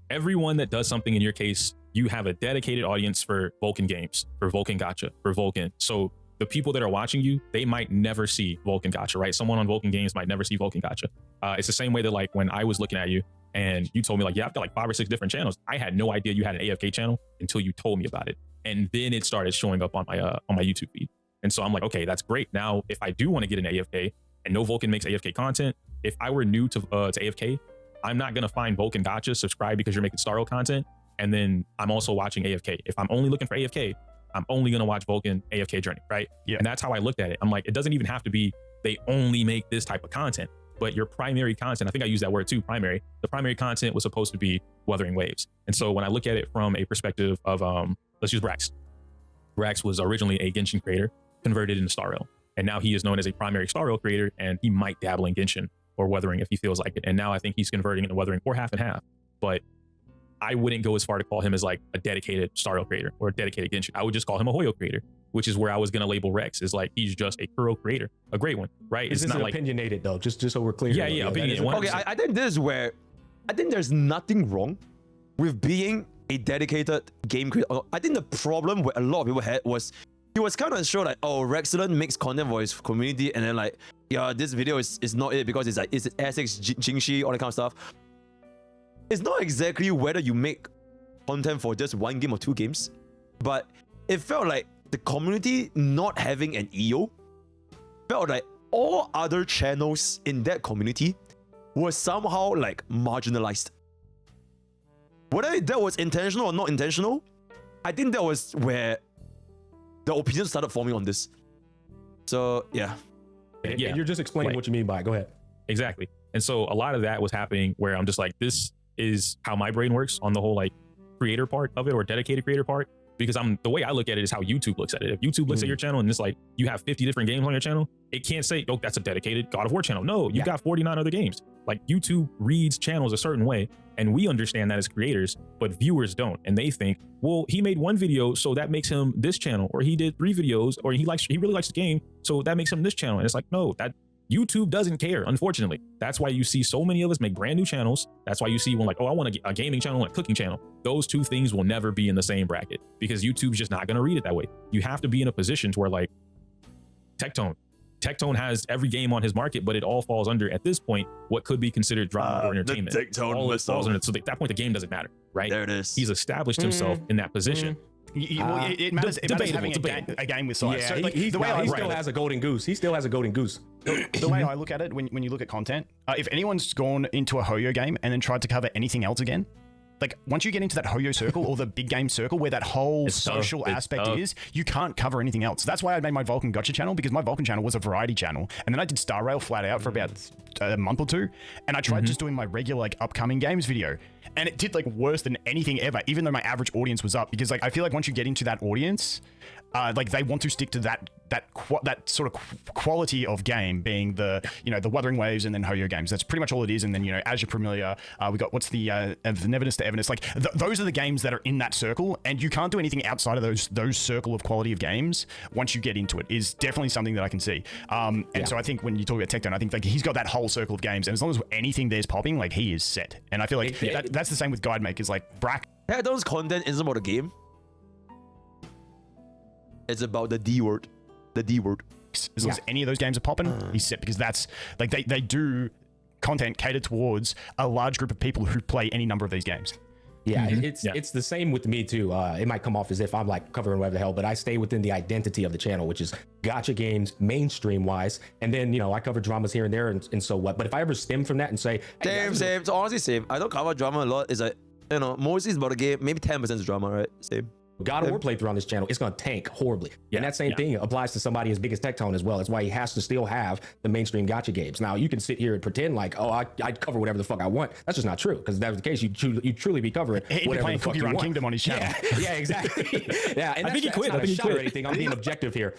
B: Everyone that does something in your case, you have a dedicated audience for Vulkin games, for Vulkin Gacha, for Vulkin. So the people that are watching you, they might never see Vulkin Gacha, right? Someone on Vulkin Games might never see Vulkin Gacha. It's the same way that like when I was looking at you and you told me like, yeah, I've got like 5 or 6 different channels. I had no idea you had an AFK channel until you told me about it. And then it started showing up on my YouTube feed. And so I'm like, okay, that's great. Now, if I do want to get an AFK and know Vulkin makes AFK content, if I were new to AFK, I'm not going to find Vulkin Gacha, subscribe because you're making Star Rail content. And then I'm also watching AFK. If I'm only looking for AFK, I'm only going to watch Vulkin AFK Journey, right?
D: Yeah.
B: And that's how I looked at it. I'm like, it doesn't even have to be they only make this type of content, but your primary content, I think I used that word too, primary. The primary content was supposed to be Wuthering Waves. And so when I look at it from a perspective of, let's use Brax. Brax was originally a Genshin creator, converted into Star Rail. And now he is known as a primary Star Rail creator, and he might dabble in Genshin or Wuthering if he feels like it. And now I think he's converting into Wuthering or half and half. But I wouldn't go as far to call him as like a dedicated Starro creator or a dedicated Genshin. I would just call him a Hoyo creator, which is where I was going to label Rex, is like, he's just a Kuro creator, a great one, right?
A: It's not like opinionated though, just so we're clear.
B: Yeah, opinionated.
C: Okay, I think this is where I think there's nothing wrong with being a dedicated game creator. I think the problem where a lot of people had was he was kind of sure like, oh, Rexilon makes content for his community, and then like, yeah, this video is not it because it's like it's Essex, Jingxi, all that kind of stuff. It's not exactly whether you make content for just one game or two games, but it felt like the community not having an EO felt like all other channels in that community were somehow like marginalized. Whether that was intentional or not intentional, I think that was where the opinion started forming on this. So yeah.
A: And you're just explaining what you mean by it. Go ahead.
B: Exactly. And so a lot of that was happening where I'm just like, this is how my brain works on the whole like creator part of it, or dedicated creator part, because the way I look at it is how YouTube looks at it. If YouTube looks at your channel and it's like you have 50 different games on your channel, it can't say, oh, that's a dedicated God of War channel. No, you got 49 other games. Like, YouTube reads channels a certain way, and we understand that as creators, but viewers don't. And they think, well, he made one video, so that makes him this channel, or he did 3 videos, or he really likes the game, so that makes him this channel. And it's like, no, that YouTube doesn't care, unfortunately. That's why you see so many of us make brand new channels. That's why you see one like, oh, I want a gaming channel and a cooking channel. Those two things will never be in the same bracket because YouTube's just not going to read it that way. You have to be in a position to where, like, Tectone has every game on his market, but it all falls under, at this point, what could be considered drama or entertainment. All it falls under. So at that point, the game doesn't matter, right?
C: There it is.
B: He's established himself in that position.
D: It matters having a game with size.
A: Yeah,
D: so, like,
A: he still has a golden goose. He still has a golden goose.
D: The way I look at it, when you look at content, if anyone's gone into a Hoyo game and then tried to cover anything else again, like, once you get into that Hoyo circle or the big game circle where that whole social aspect is, you can't cover anything else. That's why I made my Volkin Gacha channel, because my Volkin channel was a variety channel. And then I did Star Rail flat out for about a month or two. And I tried just doing my regular, like, upcoming games video. And it did, like, worse than anything ever, even though my average audience was up. Because, like, I feel like once you get into that audience, like, they want to stick to that sort of quality of game, being the Wuthering Waves and then Hoyo games. That's pretty much all it is. And then, as you're familiar, we got what's the Evidence to Evidence. Like, those are the games that are in that circle, and you can't do anything outside of those circle of quality of games. Once you get into it, is definitely something that I can see. So I think when you talk about Tectone, I think, like, he's got that whole circle of games, and as long as anything there's popping, like, he is set. And I feel like that's the same with Guide Makers. Like,
C: Tectone's content isn't about the game. It's about the D word. The D word.
D: As long as any of those games are popping, he's set, because that's like they do content catered towards a large group of people who play any number of these games.
A: Yeah, it's the same with me too. It might come off as if I'm like covering whatever the hell, but I stay within the identity of the channel, which is gacha games mainstream wise, and then I cover dramas here and there, and so what. But if I ever stem from that and say, hey,
C: same, so honestly same. I don't cover drama a lot. It's like, mostly it's about the game. Maybe 10% is drama, right? Same.
A: God of War playthrough on this channel, it's going to tank horribly. And that same thing applies to somebody as big as Tectone as well. That's why he has to still have the mainstream gacha games. Now, you can sit here and pretend like, oh, I'd cover whatever the fuck I want. That's just not true, because if that was the case, you truly be covering whatever the fuck you want.
D: Kingdom on his channel.
A: Yeah, exactly. Yeah, and
B: I think he quit.
A: I think he quit or anything. I'm being objective here.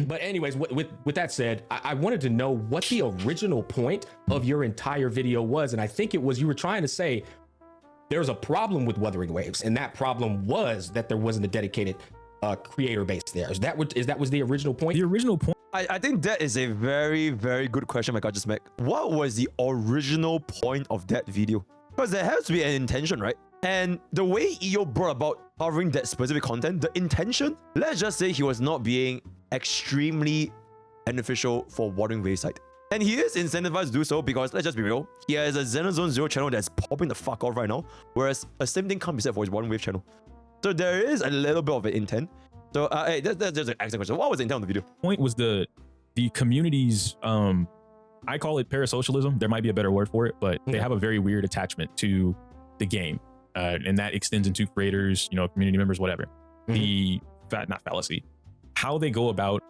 A: But anyways, with that said, I wanted to know what the original point of your entire video was. And I think it was, you were trying to say there's a problem with Wuthering Waves, and that problem was that there wasn't a dedicated creator base there. Is that was the original point?
B: The original point.
C: I think that is a very, very good question, my GachaSmack. What was the original point of that video? Because there has to be an intention, right? And the way EO brought about covering that specific content, the intention, let's just say he was not being extremely beneficial for Wuthering Waves side. And he is incentivized to do so because, let's just be real, he has a Xenozone Zero channel that's popping the fuck off right now, whereas a same thing can't be said for his Wuthering Wave channel. So there is a little bit of an intent. So hey, that's just an excellent question. What was the intent of the video?
B: Point was the community's, I call it parasocialism. There might be a better word for it, but they have a very weird attachment to the game. And that extends into creators, community members, whatever. The not fallacy, how they go about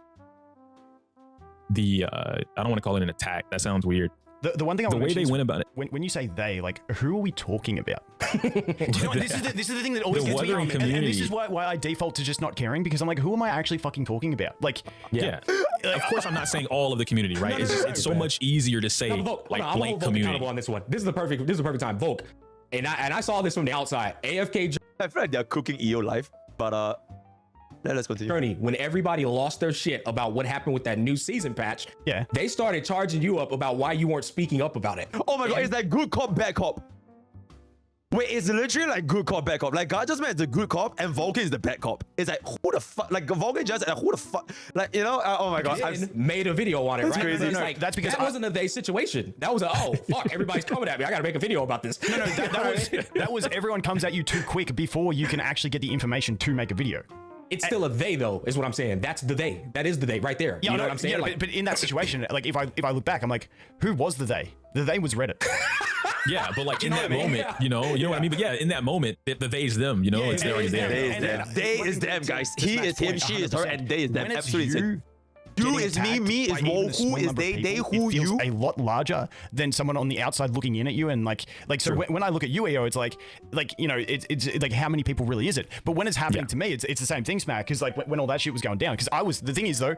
B: the, I don't want to call it an attack. That sounds weird.
D: The one thing I
B: the way they went about it.
D: When you say they, like, who are we talking about? This is the thing that always gets me. And this is why I default to just not caring, because I'm like, who am I actually fucking talking about? Like,
B: of course, I'm not saying all of the community, right? It's so much easier to say blank community.
A: On this one, this is the perfect time. Volk, and I saw this from the outside. AFK
C: I feel like they're cooking EO live, but let's continue.
A: journey, when everybody lost their shit about what happened with that new season patch,
D: Yeah.
A: they started charging you up about why you weren't speaking up about it.
C: Oh my god, it's like good cop, bad cop. Wait, it's literally like good cop, bad cop. Like GachaSmack is the good cop and Volkin is the bad cop. It's like who the fuck? Like Volkin just like who the fuck? Like oh my god,
A: Then made a video on it,
C: That's
A: right?
C: crazy.
A: It's
C: No,
A: like,
D: that's because
A: that wasn't a they situation. That was a oh fuck, everybody's coming at me. I gotta make a video about this.
D: No, that was everyone comes at you too quick before you can actually get the information to make a video.
A: It's still a they though, is what I'm saying. That's the they. That is the they right there.
D: Yeah,
A: You know what I'm saying?
D: Yeah,
A: Like,
D: but in that situation, like if I look back, I'm like, who was the they? The they was Reddit.
B: Yeah, but like in
A: know
B: that
A: what I mean?
B: moment,
A: Yeah.
B: you know what I mean. But yeah, in that moment, the they's them. You know,
D: Yeah,
B: it's
D: they
B: already
D: is
B: there.
D: them.
C: They is
D: And
C: them. They is them, guys.
D: to
C: He
D: Smack's
C: is him,
D: point,
C: she is her,
D: 100%.
C: and they is them.
D: When it's
C: Absolutely.
D: you
C: You
D: getting
C: is me,
D: attacked
C: me is
D: by even
C: Wo,
D: a
C: who
D: small
C: is
D: number of
C: they,
D: people,
C: who
D: it feels
C: you.
D: a lot larger than someone on the outside looking in at you. And like so when I look at you, AO, it's like you know, it's like how many people really is it? But when it's happening to me, it's the same thing, Smack. Because like when all that shit was going down, because the thing is though,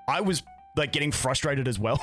D: I was like getting frustrated as well,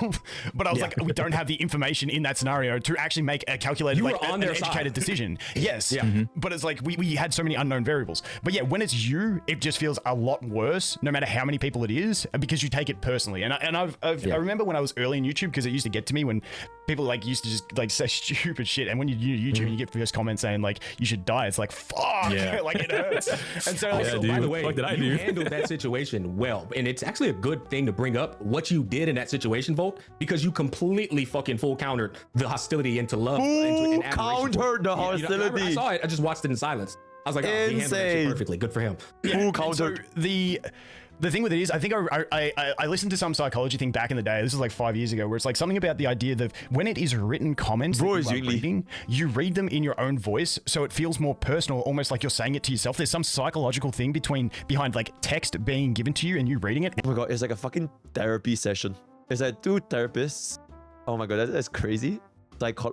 D: but I was like, we don't have the information in that scenario to actually make a calculated,
A: You were
D: like
A: on
D: an
A: their
D: educated
A: side.
D: decision. Yes,
A: Yeah.
D: but it's like we had so many unknown variables. But yeah, when it's you, it just feels a lot worse, no matter how many people it is, because you take it personally. And I remember when I was early in YouTube, because it used to get to me when people like used to just like say stupid shit, and when you do YouTube and you get first comments saying like you should die, it's like fuck,
B: Yeah.
D: like it hurts. And so like,
B: Yeah,
A: So,
B: dude.
A: by the
B: What
A: way,
B: the fuck did I
A: you
B: do?
A: handled that situation well, and it's actually a good thing to bring up what you did in that situation, Volk, because you completely fucking full countered the hostility into love.
C: Who
A: and admiration.
C: countered the
A: You know, I
C: hostility?
A: saw it. I just watched it in silence. I was like, oh, he handled that shit
C: Insane.
A: perfectly. Good for him.
C: Who
D: and so
C: countered?
D: the thing with it is, I think I listened to some psychology thing back in the day. This is like 5 years ago, where it's like something about the idea that when it is written comments
C: Bro,
D: that
C: is
D: you are
C: really-
D: reading, you read them in your own voice, so it feels more personal, almost like you're saying it to yourself. There's some psychological thing behind like text being given to you and you reading it.
C: Oh my god, it's like a fucking therapy session. It's like two therapists. Oh my god, that's crazy.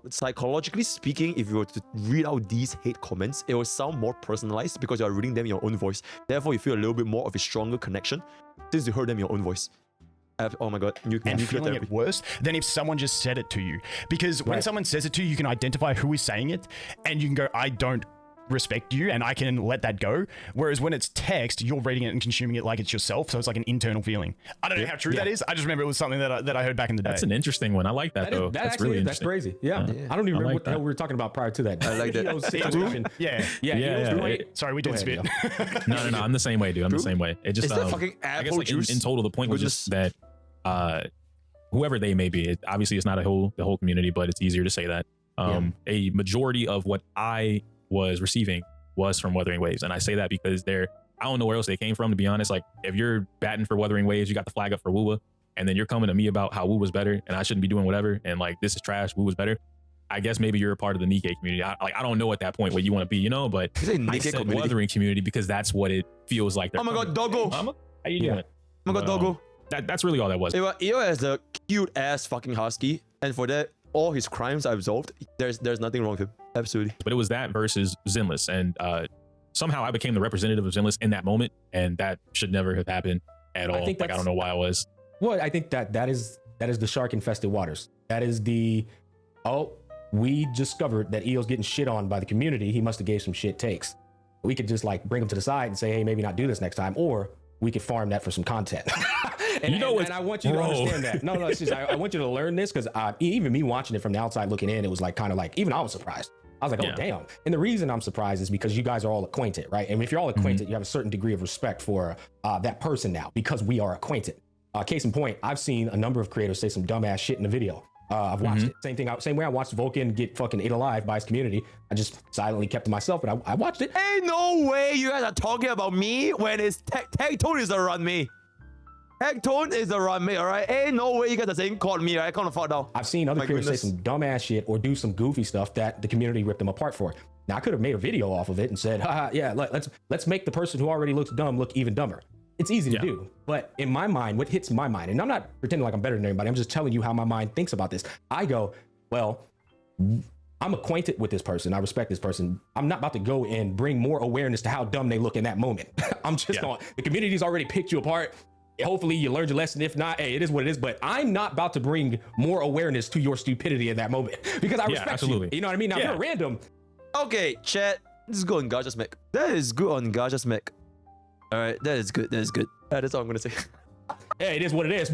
C: Psychologically speaking, if you were to read out these hate comments, it will sound more personalized because you're reading them in your own voice. Therefore, you feel a little bit more of a stronger connection since you heard them in your own voice. Oh my god,
D: And
C: nuclear
D: feeling
C: therapy.
D: it worse than if someone just said it to you. Because when someone says it to you, you can identify who is saying it, and you can go, I don't respect you, and I can let that go. Whereas when it's text, you're reading it and consuming it like it's yourself, so it's like an internal feeling. I don't know how true that is. I just remember it was something that I heard back in the day.
B: That's an interesting one. I like that, though.
A: That
B: that's
A: actually
B: really
A: that's
B: interesting.
A: crazy. Yeah. I don't even
B: I
A: remember
B: like
A: what the hell
B: that.
A: we were talking about prior to that.
C: I like that.
A: EO's situation.
D: Yeah.
A: Yeah. EO's
B: yeah.
A: point-
D: Sorry, we doing
A: Go
D: spit.
A: ahead,
B: No, I'm the same way, dude. I'm the same way. It just
C: Is that fucking
B: I guess
C: apple
B: like
C: juice?
B: in total, the point was just that whoever they may be, obviously it's not the whole community, but it's easier to say that. A majority of what I was receiving was from Wuthering Waves, and I say that because I don't know where else they came from, to be honest. Like if you're batting for Wuthering Waves, you got the flag up for Woowa, and then you're coming to me about how Woo was better and I shouldn't be doing whatever, and like this is trash, Woo was better. I guess maybe you're a part of the Nikkei community. I don't know at that point what you want to be, you know, but
C: You say
B: I
C: Nikkei
B: said
C: community?
B: Wuthering community because that's what it feels like.
C: Oh my god, doggo!
B: How you
A: Yeah.
B: doing?
C: Oh my god, doggo!
B: That's really all that was.
C: EO has a cute ass fucking husky, and for that, all his crimes are absolved. There's nothing wrong with him. Absolutely.
B: But it was that versus Zenless, and somehow I became the representative of Zenless in that moment, and that should never have happened at all.
A: think
B: Like I don't know why I was.
A: Well, I think that is the shark infested waters. That is we discovered that EO's getting shit on by the community. He must have gave some shit takes. We could just like bring him to the side and say, hey, maybe not do this next time, or we could farm that for some content. and,
B: You know what's-
A: and I want you to
B: bro.
A: understand that. No, it's just I want you to learn this because even me watching it from the outside looking in, it was like kind of like even I was surprised. I was like, oh,
B: Yeah.
A: damn. And the reason I'm surprised is because you guys are all acquainted, right? And if you're all acquainted, you have a certain degree of respect for that person now because we are acquainted. Case in point, I've seen a number of creators say some dumbass shit in the video. I've watched it. Same way I watched Volkin get fucking ate alive by his community. I just silently kept to myself, but I watched it.
C: Ain't no way you guys are talking about me when it's Tectone is the run me. Tectone is the run me, alright? Ain't no way you guys are saying call me, right? I can't afford now.
A: I've seen other
C: My
A: creators
C: goodness.
A: say some dumbass shit or do some goofy stuff that the community ripped them apart for. Now I could have made a video off of it and said, haha, yeah, let's make the person who already looks dumb look even dumber. It's easy to do, but in my mind, what hits my mind, and I'm not pretending like I'm better than anybody, I'm just telling you how my mind thinks about this. I go, well, I'm acquainted with this person. I respect this person. I'm not about to go and bring more awareness to how dumb they look in that moment. I'm just going, the community's already picked you apart. Hopefully you learned your lesson. If not, hey, it is what it is. But I'm not about to bring more awareness to your stupidity in that moment because I respect
B: absolutely.
A: you. You know what I mean? Now, if
B: Yeah.
A: you're random,
C: Okay, chat. This is good on GachaSmack. That is good on GachaSmack. All right, that is good. That is good. That's all I'm gonna say.
A: Yeah, it is what it is.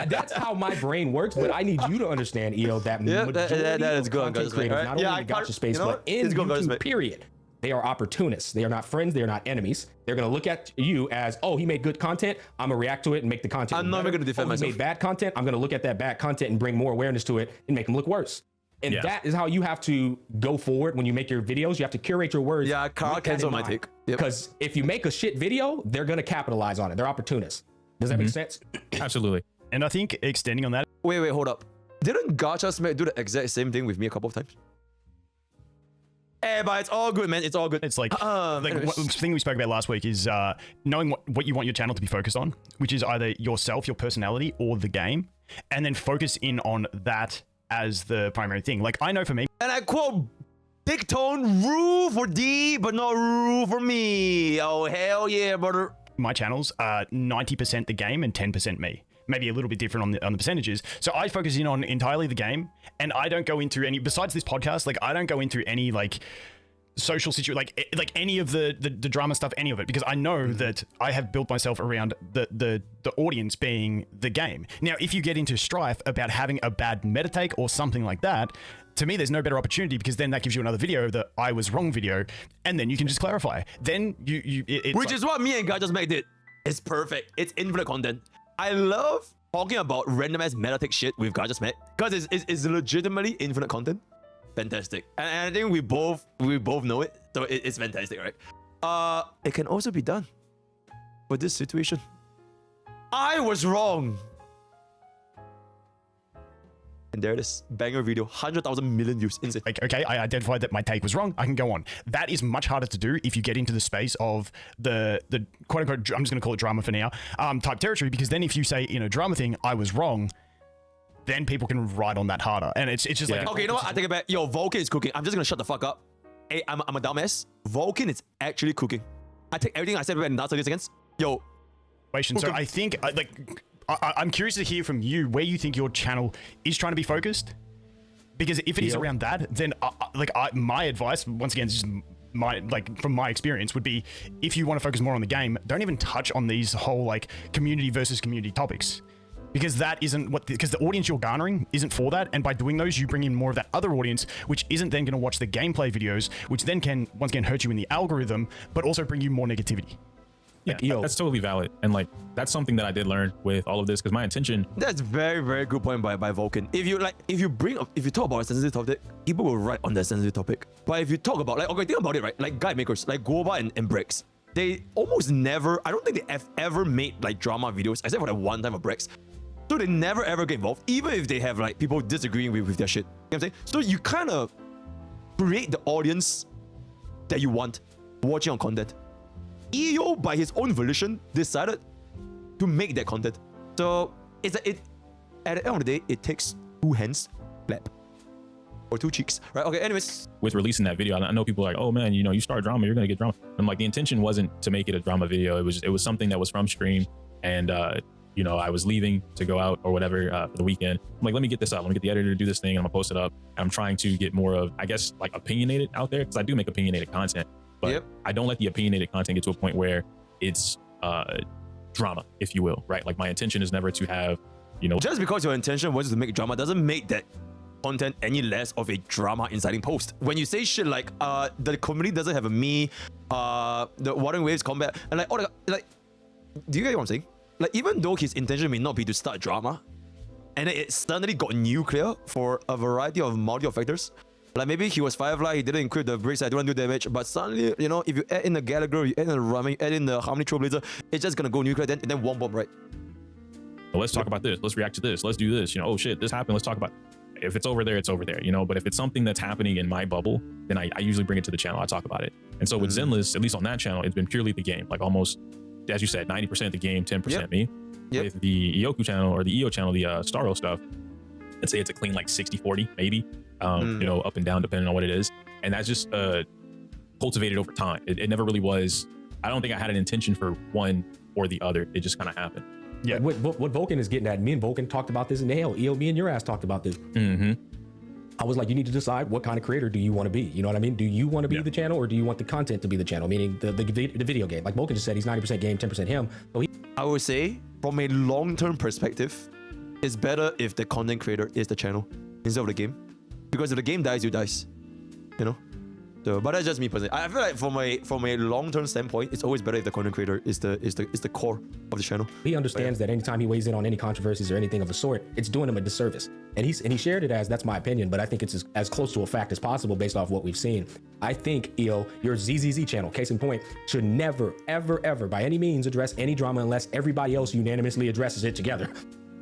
A: That's how my brain works. But I need you to understand, EO, that
C: that is good on
A: content
C: GachaSmack.
A: creators,
C: Right?
A: not only in the gacha space, but in YouTube, period. They are opportunists. They are not friends. They are not enemies. They're going to look at you as, oh, he made good content. I'm going to react to it and make the content
C: I'm never going to defend myself.
A: He made bad content. I'm going to look at that bad content and bring more awareness to it and make him look worse. And that is how you have to go forward when you make your videos. You have to curate your words.
C: Yeah, Carl cancel my take.
A: Because if you make a shit video, they're going to capitalize on it. They're opportunists. Does that make sense?
B: Absolutely.
D: And I think extending on that.
C: Wait, hold up. Didn't GachaSmack do the exact same thing with me a couple of times? But it's all good, man. It's all good.
D: It's like one thing we spoke about last week is knowing what you want your channel to be focused on, which is either yourself, your personality, or the game, and then focus in on that as the primary thing. Like I know for me,
C: and I quote, Tectone, rule for D, but not rule for me. Oh, hell yeah, brother.
D: My channels are 90% the game and 10% me. Maybe a little bit different on the percentages. So I focus in on entirely the game, and I don't go into any, besides this podcast, like I don't go into any like social situation, like any of the drama stuff, any of it, because I know that I have built myself around the audience being the game. Now, if you get into strife about having a bad meta take or something like that, to me, there's no better opportunity, because then that gives you another video, the I was wrong video, and then you can just clarify. Then it's
C: which is what me and GachaSmack did. It's perfect. It's infinite content. I love talking about randomized meta take shit with GachaSmack because it's legitimately infinite content. Fantastic. And I think we both know it. So it's fantastic, right? It can also be done for this situation. I was wrong. And there it is. Banger video. 100,000 million views. Insane.
D: Like, okay, I identified that my take was wrong. I can go on. That is much harder to do if you get into the space of the quote unquote, I'm just going to call it drama for now, type territory, because then if you say in a drama thing, I was wrong, then people can ride on that harder. And it's just like...
C: Okay, you know what? I take it back. Yo, Volkin is cooking. I'm just going to shut the fuck up. Hey, I'm a dumbass. Volkin is actually cooking. I take everything I said about in 30 seconds. Yo.
D: So I think, I'm curious to hear from you where you think your channel is trying to be focused. Because if it is around that, then my advice, once again, just from my experience, would be if you want to focus more on the game, don't even touch on these whole like community versus community topics. Because that isn't because the audience you're garnering isn't for that. And by doing those, you bring in more of that other audience, which isn't then going to watch the gameplay videos, which then can once again hurt you in the algorithm, but also bring you more negativity.
B: Yeah, that's totally valid. And like, that's something that I did learn with all of this, because my intention...
C: That's very, very good point by Volkin. If you talk about a sensitive topic, people will write on that sensitive topic. But if you talk about, think about it, right? Like guide makers, like Goba and Brex, they almost never, I don't think they have ever made like drama videos, except for that one time of Brex. So they never ever get involved, even if they have like people disagreeing with their shit. You know what I'm saying? So you kind of create the audience that you want watching on content. EO, by his own volition, decided to make that content. So at the end of the day, it takes two hands clap. Or two cheeks, right? Okay, anyways.
B: With releasing that video, I know people are like, oh man, you start drama, you're gonna get drama. I'm like, the intention wasn't to make it a drama video. It was something that was from stream, and I was leaving to go out or whatever for the weekend. I'm like, let me get this up. Let me get the editor to do this thing. I'm gonna post it up. I'm trying to get more of, I guess, like opinionated out there, because I do make opinionated content. But I don't let the opinionated content get to a point where it's drama, if you will, right? Like my intention is never to have,
C: Just because your intention was to make drama doesn't make that content any less of a drama inciting post. When you say shit like, the community doesn't have a me, the Watering Waves combat, and do you get what I'm saying? Like, even though his intention may not be to start drama, and it suddenly got nuclear for a variety of multiple factors. Like maybe he was Firefly, he didn't equip the bricks, I don't do damage, but suddenly, if you add in the Gallagher, you add in the Ramen, add in the Harmony Trailblazer, it's just gonna go nuclear, then one bomb, right?
B: Well, let's talk about this, let's react to this, let's do this, oh shit, this happened, let's talk about it. If it's over there, it's over there, but if it's something that's happening in my bubble, then I usually bring it to the channel, I talk about it. And so with Zenless, at least on that channel, it's been purely the game, like almost, as you said, 90% the game, 10% me. With the Ioku channel or the EO channel, the Starro stuff, I'd say it's a clean like 60-40 maybe, up and down depending on what it is. And that's just cultivated over time. It never really was, I don't think I had an intention for one or the other. It just kind of happened.
A: Yeah. What Volkin is getting at, me and Volkin talked about this in the hell. EO, me and your ass talked about this. I was like, you need to decide what kind of creator do you want to be. You know what I mean? Do you want to be the channel, or do you want the content to be the channel? Meaning the video game. Like Volkin just said, he's 90% game, 10% him. So
C: I would say, from a long-term perspective, it's better if the content creator is the channel instead of the game. Because if the game dies, you dies. You know? So, but that's just me personally. I feel like from a long-term standpoint, it's always better if the content creator is the core of the channel.
A: he understands that anytime he weighs in on any controversies or anything of the sort, it's doing him a disservice. And he shared it as, that's my opinion, but I think it's as close to a fact as possible based off what we've seen. I think, EO, your ZZZ channel, case in point, should never, ever, ever, by any means, address any drama unless everybody else unanimously addresses it together.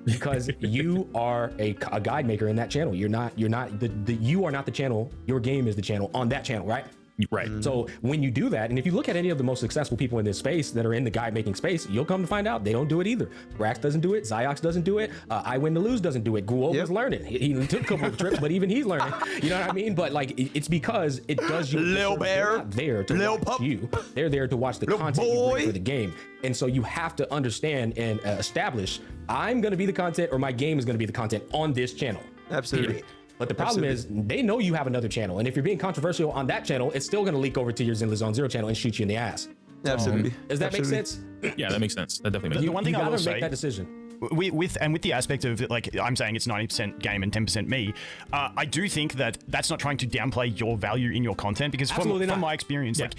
A: Because you are a guide maker in that channel. You are not the channel. Your game is the channel on that channel, right?
B: Right.
A: So when you do that, and if you look at any of the most successful people in this space that are in the guide making space, you'll come to find out they don't do it either. Rax doesn't do it. Zyox doesn't do it. I Win to Lose doesn't do it. Guova's learning. He took a couple of trips, but even he's learning. You know what I mean? But like, it's because it does you.
C: Lil Bear.
A: They're not there to watch you. They're there to watch the content you bring for the game. And so you have to understand and establish, I'm going to be the content, or my game is going to be the content on this channel.
C: Absolutely.
A: Period. But the problem is, they know you have another channel, and if you're being controversial on that channel, it's still going to leak over to your Zinla Zone Zero channel and shoot you in the ass.
C: Absolutely.
A: Does that make sense?
B: Yeah, that makes sense. That definitely makes
D: The
B: sense.
D: one thing I will
A: make
D: say,
A: that decision.
D: with the aspect of, like, I'm saying it's 90% game and 10% me, I do think that that's not trying to downplay your value in your content, because from my experience, like,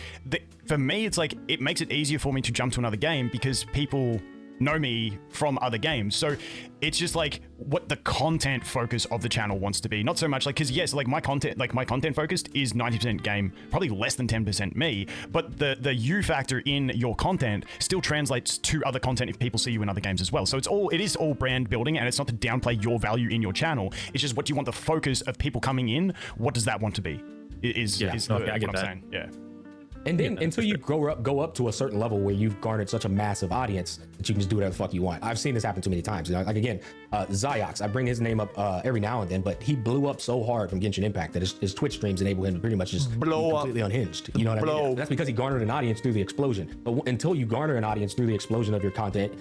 D: for me, it's like, it makes it easier for me to jump to another game because people know me from other games. So it's just like what the content focus of the channel wants to be. Not so much like, because yes, like my content focused is 90% game, probably less than 10% me, but the you factor in your content still translates to other content if people see you in other games as well. So it is all brand building, and it's not to downplay your value in your channel. It's just what you want the focus of people coming in. What does that want to be? I get what I'm saying. Yeah.
A: And then until you go up to a certain level where you've garnered such a massive audience that you can just do whatever the fuck you want. I've seen this happen too many times. You know, like again, Zyox, I bring his name up every now and then, but he blew up so hard from Genshin Impact that his Twitch streams enable him to pretty much just
C: blow
A: completely unhinged. You know what I mean? That's because he garnered an audience through the explosion. But until you garner an audience through the explosion of your content,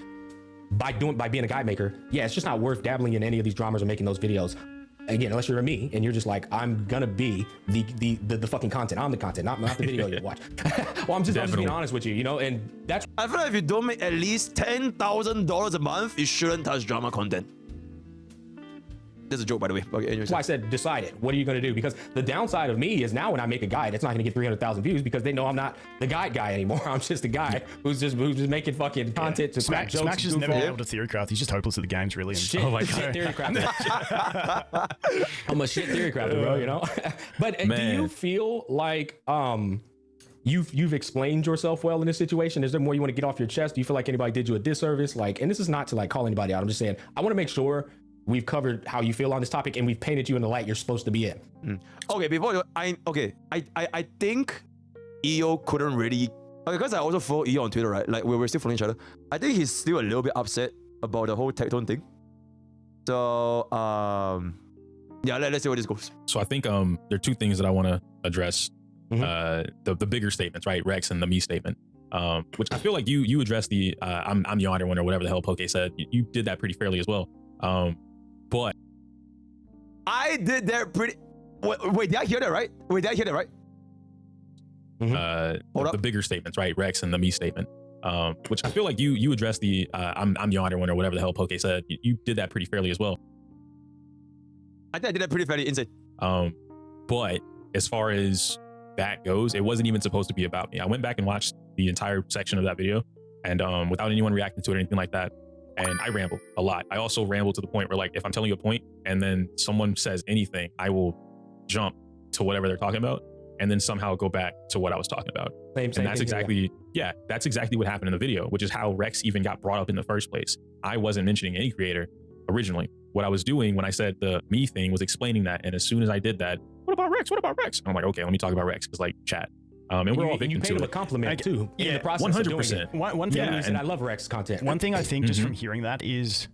A: by being a guide maker, yeah, it's just not worth dabbling in any of these dramas or making those videos. Again, unless you're a me and you're just like, I'm gonna be the fucking content. I'm the content, not the video you watch. Well, I'm just being honest with you, you know, and that's.
C: I feel like if you don't make at least $10,000 a month, you shouldn't touch drama content. That's a joke, by the way. Okay, anyways.
A: That's why I said decide it. What are you going to do? Because the downside of me is now when I make a guide, it's not going to get 300,000 views because they know I'm not the guide guy anymore. I'm just a guy who's just making fucking content to crack jokes.
D: Smack's just never been able to theorycraft. He's just hopeless at the games, really.
A: Shit, oh my God. Shit theorycrafter. I'm a shit theorycrafter, bro. You know. But do you feel like you've explained yourself well in this situation? Is there more you want to get off your chest? Do you feel like anybody did you a disservice? Like, and this is not to like call anybody out. I'm just saying I want to make sure we've covered how you feel on this topic and we've painted you in the light you're supposed to be in.
C: Okay, I think EO couldn't really, because I also follow EO on Twitter, right? Like we're still following each other. I think he's still a little bit upset about the whole Tectone thing. So yeah, let's see where this goes.
B: So I think there are two things that I want to address. The bigger statements, right? Rex and the me statement. Which I feel like you addressed the I'm yonder one or whatever the hell Pokke said. You did that pretty fairly as well. But
C: I did that pretty. Wait, did I hear that right?
B: The bigger statements, right? Rex and the me statement. Which I feel like you addressed the I'm yonder one or whatever the hell Pokke said. You did that pretty fairly as well.
C: I think I did that pretty fairly insane.
B: But as far as that goes, it wasn't even supposed to be about me. I went back and watched the entire section of that video, and without anyone reacting to it or anything like that. And I ramble a lot. I also ramble to the point where, like, if I'm telling you a point and then someone says anything, I will jump to whatever they're talking about and then somehow go back to what I was talking about.
A: Same
B: and that's exactly, that's exactly what happened in the video, which is how Rex even got brought up in the first place. I wasn't mentioning any creator originally. What I was doing when I said the me thing was explaining that. And as soon as I did that, what about Rex? What about Rex? I'm like, okay, let me talk about Rex because, like, chat. And we're all victims to it.
A: You paid him a compliment too. In the process
B: 100%.
D: One thing,
A: and I love Rex content.
D: One thing I think just from hearing that is,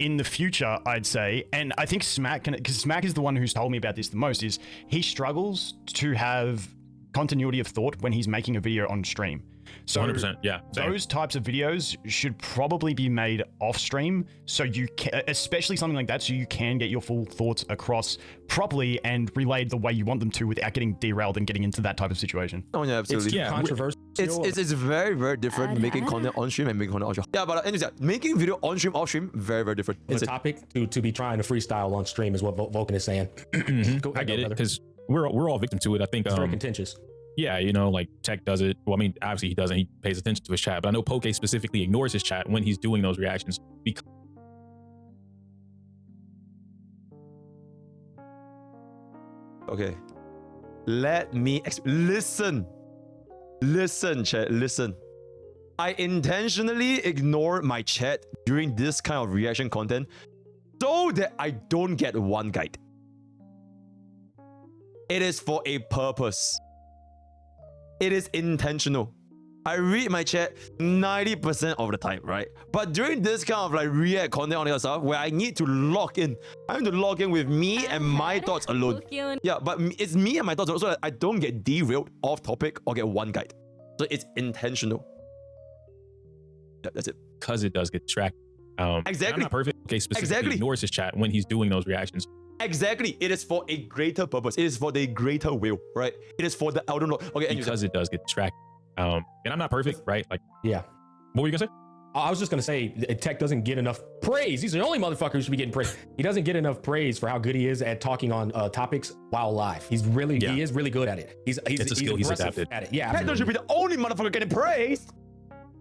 D: in the future, I'd say, and I think Smack can, because Smack is the one who's told me about this the most, is he struggles to have continuity of thought when he's making a video on stream. So
B: 100%. Yeah. Same.
D: those types of videos should probably be made off stream, so you can, especially something like that, so you can get your full thoughts across properly and relayed the way you want them to without getting derailed and getting into that type of situation.
C: Oh yeah, absolutely.
B: Yeah,
A: Controversial.
C: It's very, very different making content on stream and making content off stream. Yeah, but anyways, making video on stream, off stream, very, very different.
A: The topic to be trying to freestyle on stream is what Volkin is saying. Go
B: I
A: ahead,
B: get it
A: brother.
B: because we're all victim to it. I think
A: It's very contentious.
B: yeah, you know, like Tech does it. Well, I mean, obviously he doesn't. He pays attention to his chat, but I know Pokke specifically ignores his chat when he's doing those reactions because
C: Okay. Let me listen. Listen, chat, listen. I intentionally ignore my chat during this kind of reaction content so that I don't get one guide. It is for a purpose. It is intentional. I read my chat 90% of the time, right? But during this kind of like react content on the other stuff where I need to log in, I need to log in with me and my thoughts alone. Yeah, but it's me and my thoughts so that I don't get derailed off topic or get one guide. So it's intentional. Yeah, that's it.
B: because it does get distracted.
C: Exactly.
B: I'm not perfect. Okay, specifically
C: Exactly.
B: ignores his chat when he's doing those reactions.
C: Exactly. It is for a greater purpose. It is for the greater will, right? It is for the elder lord. Okay, and
B: Because it does get distracted. And I'm not perfect, right? Like,
A: Yeah.
B: what were you gonna say?
A: I was just gonna say Tech doesn't get enough praise. He's the only motherfucker who should be getting praise. He doesn't get enough praise for how good he is at talking on topics while live. He is really good at it. He's
B: It's a skill he's
A: impressive
B: adapted.
A: at it. Yeah,
C: Tectone should be the only motherfucker getting praised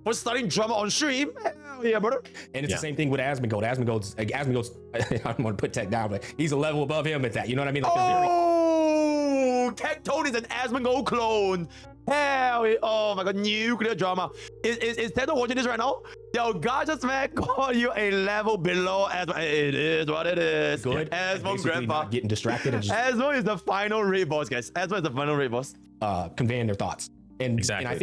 C: for starting drama on stream. Hell yeah, brother.
A: And it's the same thing with Asmongold. Asmongold's I don't want to put Tech down, but he's a level above him at that. You know what I mean? Like,
C: Oh, Tectone is an Asmongold clone. Hell yeah. Oh my god, nuclear drama. Is Tectone watching this right now? Yo, GachaSmack call you a level below Asmo. It is what it is.
A: good.
C: Asmo
A: Basically
C: grandpa.
A: not getting distracted and just
C: Asmo is the final raid boss, guys. Asmo is the final raid boss.
A: conveying their thoughts. And
B: Exactly.
A: and